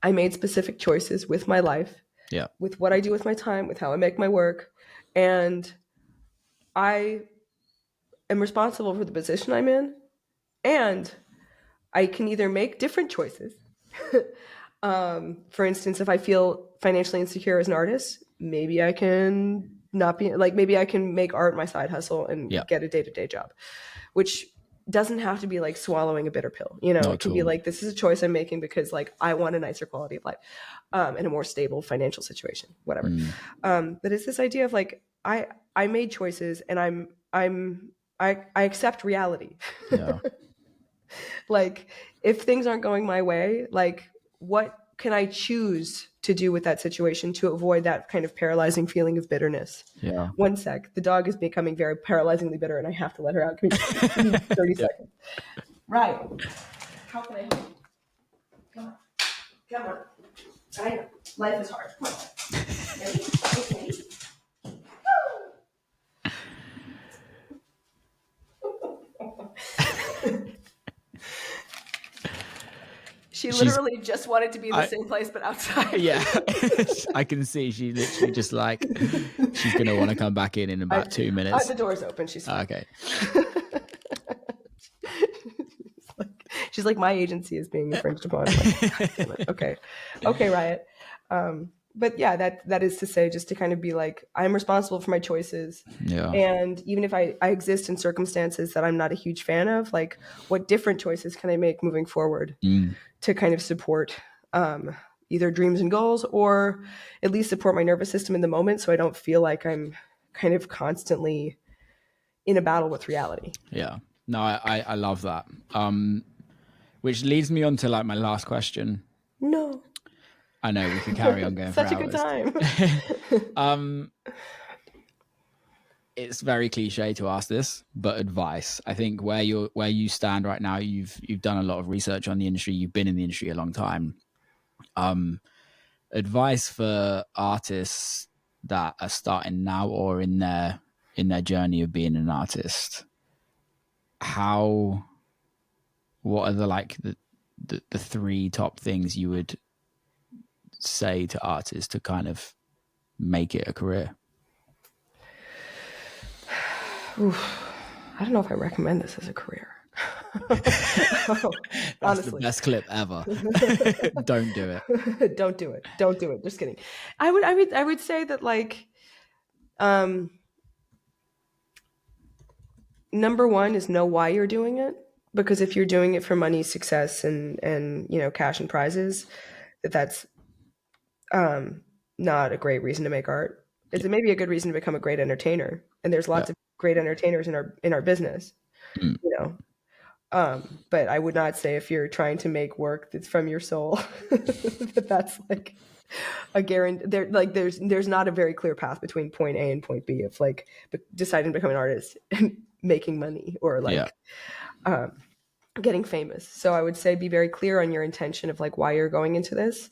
I made specific choices with my life, with what I do with my time, with how I make my work. And I am responsible for the position I'm in. And I can either make different choices. For instance, if I feel financially insecure as an artist, maybe I can not be like, maybe I can make art my side hustle and get a day-to-day job, which doesn't have to be like swallowing a bitter pill. It can be like, this is a choice I'm making because like I want a nicer quality of life, and a more stable financial situation, whatever. But it's this idea of like, I made choices and I accept reality. Like if things aren't going my way, like what can I choose to do with that situation to avoid that kind of paralyzing feeling of bitterness? Yeah. One sec. The dog is becoming very paralyzingly bitter and I have to let her out. Give me 30 seconds. Right. How can I help you? Come on. Come on. I know. Life is hard. Come on. Ready? Okay. She literally just wanted to be in the same place, but outside. Yeah, I can see she literally just like, she's going to want to come back in about 2 minutes. The door's open. She's fine. Okay. She's like, my agency is being infringed upon. Like, okay, Riot. But yeah, that is to say, just to kind of be like, I'm responsible for my choices. Yeah. And even if I exist in circumstances that I'm not a huge fan of, like what different choices can I make moving forward to kind of support either dreams and goals, or at least support my nervous system in the moment so I don't feel like I'm kind of constantly in a battle with reality. Yeah. No, I love that. Which leads me on to like my last question. No. I know we could carry on going Such for a hours. Good time. It's very cliche to ask this, but advice. I think where you stand right now, you've done a lot of research on the industry. You've been in the industry a long time. Advice for artists that are starting now or in their journey of being an artist. What are the three top things you would say to artists to kind of make it a career? Oof. I don't know if I recommend this as a career. That's honestly the best clip ever. Don't do it. Don't do it. Just kidding. I would say that like number one is know why you're doing it, because if you're doing it for money, success, and cash and prizes, that's not a great reason to make art. It's maybe a good reason to become a great entertainer, and there's lots of great entertainers in our business, but I would not say if you're trying to make work that's from your soul that's like a guarantee. There's not a very clear path between point A and point B of like deciding to become an artist and making money or like getting famous. So I would say be very clear on your intention of like why you're going into this,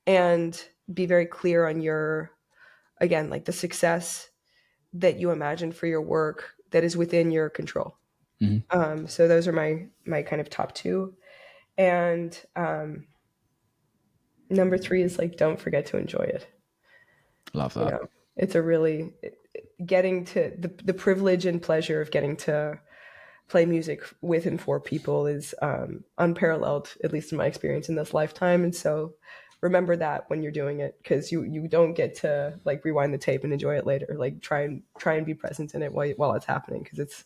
and be very clear on your, again, like the success that you imagine for your work that is within your control. Mm-hmm. So those are my kind of top two. And number three is like, don't forget to enjoy it. Love that. It's a really getting to the privilege and pleasure of getting to play music with and for people is unparalleled, at least in my experience in this lifetime. And so remember that when you're doing it, because you don't get to like rewind the tape and enjoy it later. Like try and be present in it while it's happening, because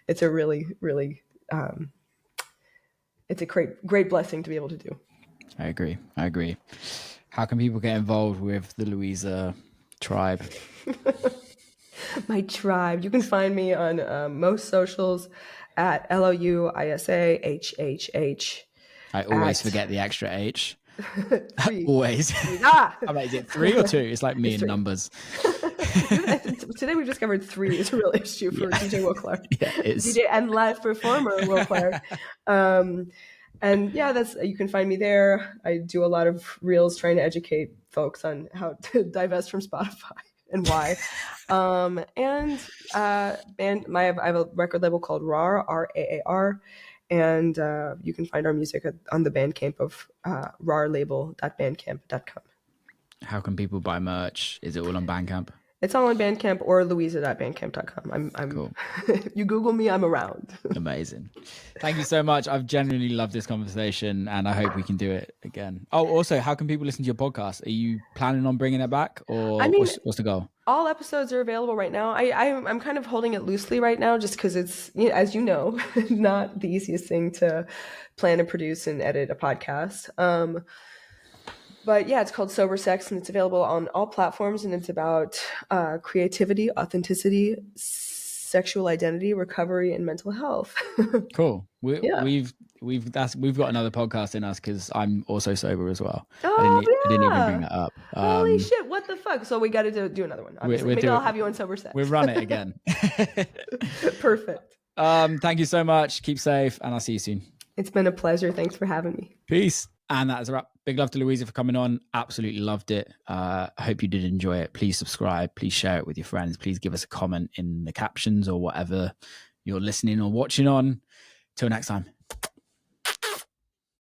it's a really, really it's a great blessing to be able to do. I agree. How can people get involved with the Louisahhh tribe? My tribe. You can find me on most socials at LOUISAHHH. I always forget the extra H. Three. Always. Ah! Is it 3 or 2? It's like me and numbers. Today we've discovered 3 is a real issue for DJ Will Clarke. Yeah, it's DJ and live performer Will Clarke. And yeah, you can find me there. I do a lot of reels trying to educate folks on how to divest from Spotify and why. And I have a record label called RAAR, RAAR, and you can find our music on the Bandcamp of raarlabel.bandcamp.com. How can people buy merch? Is it all on Bandcamp? It's all on Bandcamp or louisahhh.bandcamp.com. I'm cool. If you Google me, I'm around. Amazing. Thank you so much. I've genuinely loved this conversation, and I hope we can do it again. Oh, also, how can people listen to your podcast? Are you planning on bringing it back, or what's the goal? All episodes are available right now. I'm kind of holding it loosely right now, just because it's, as you know, not the easiest thing to plan and produce and edit a podcast. But yeah, it's called Sober Sex, and it's available on all platforms, and it's about creativity, authenticity, sexual identity, recovery, and mental health. Cool. We've got another podcast in us, because I'm also sober as well. Oh, I didn't even bring that up. Holy shit! What the fuck? So we got to do another one. Maybe I'll have you on Sober Sex. We'll run it again. Perfect. Thank you so much. Keep safe, and I'll see you soon. It's been a pleasure. Thanks for having me. Peace. And that is a wrap. Big love to Louisahhh for coming on. Absolutely loved it. I hope you did enjoy it. Please subscribe. Please share it with your friends. Please give us a comment in the captions or whatever you're listening or watching on. Till next time.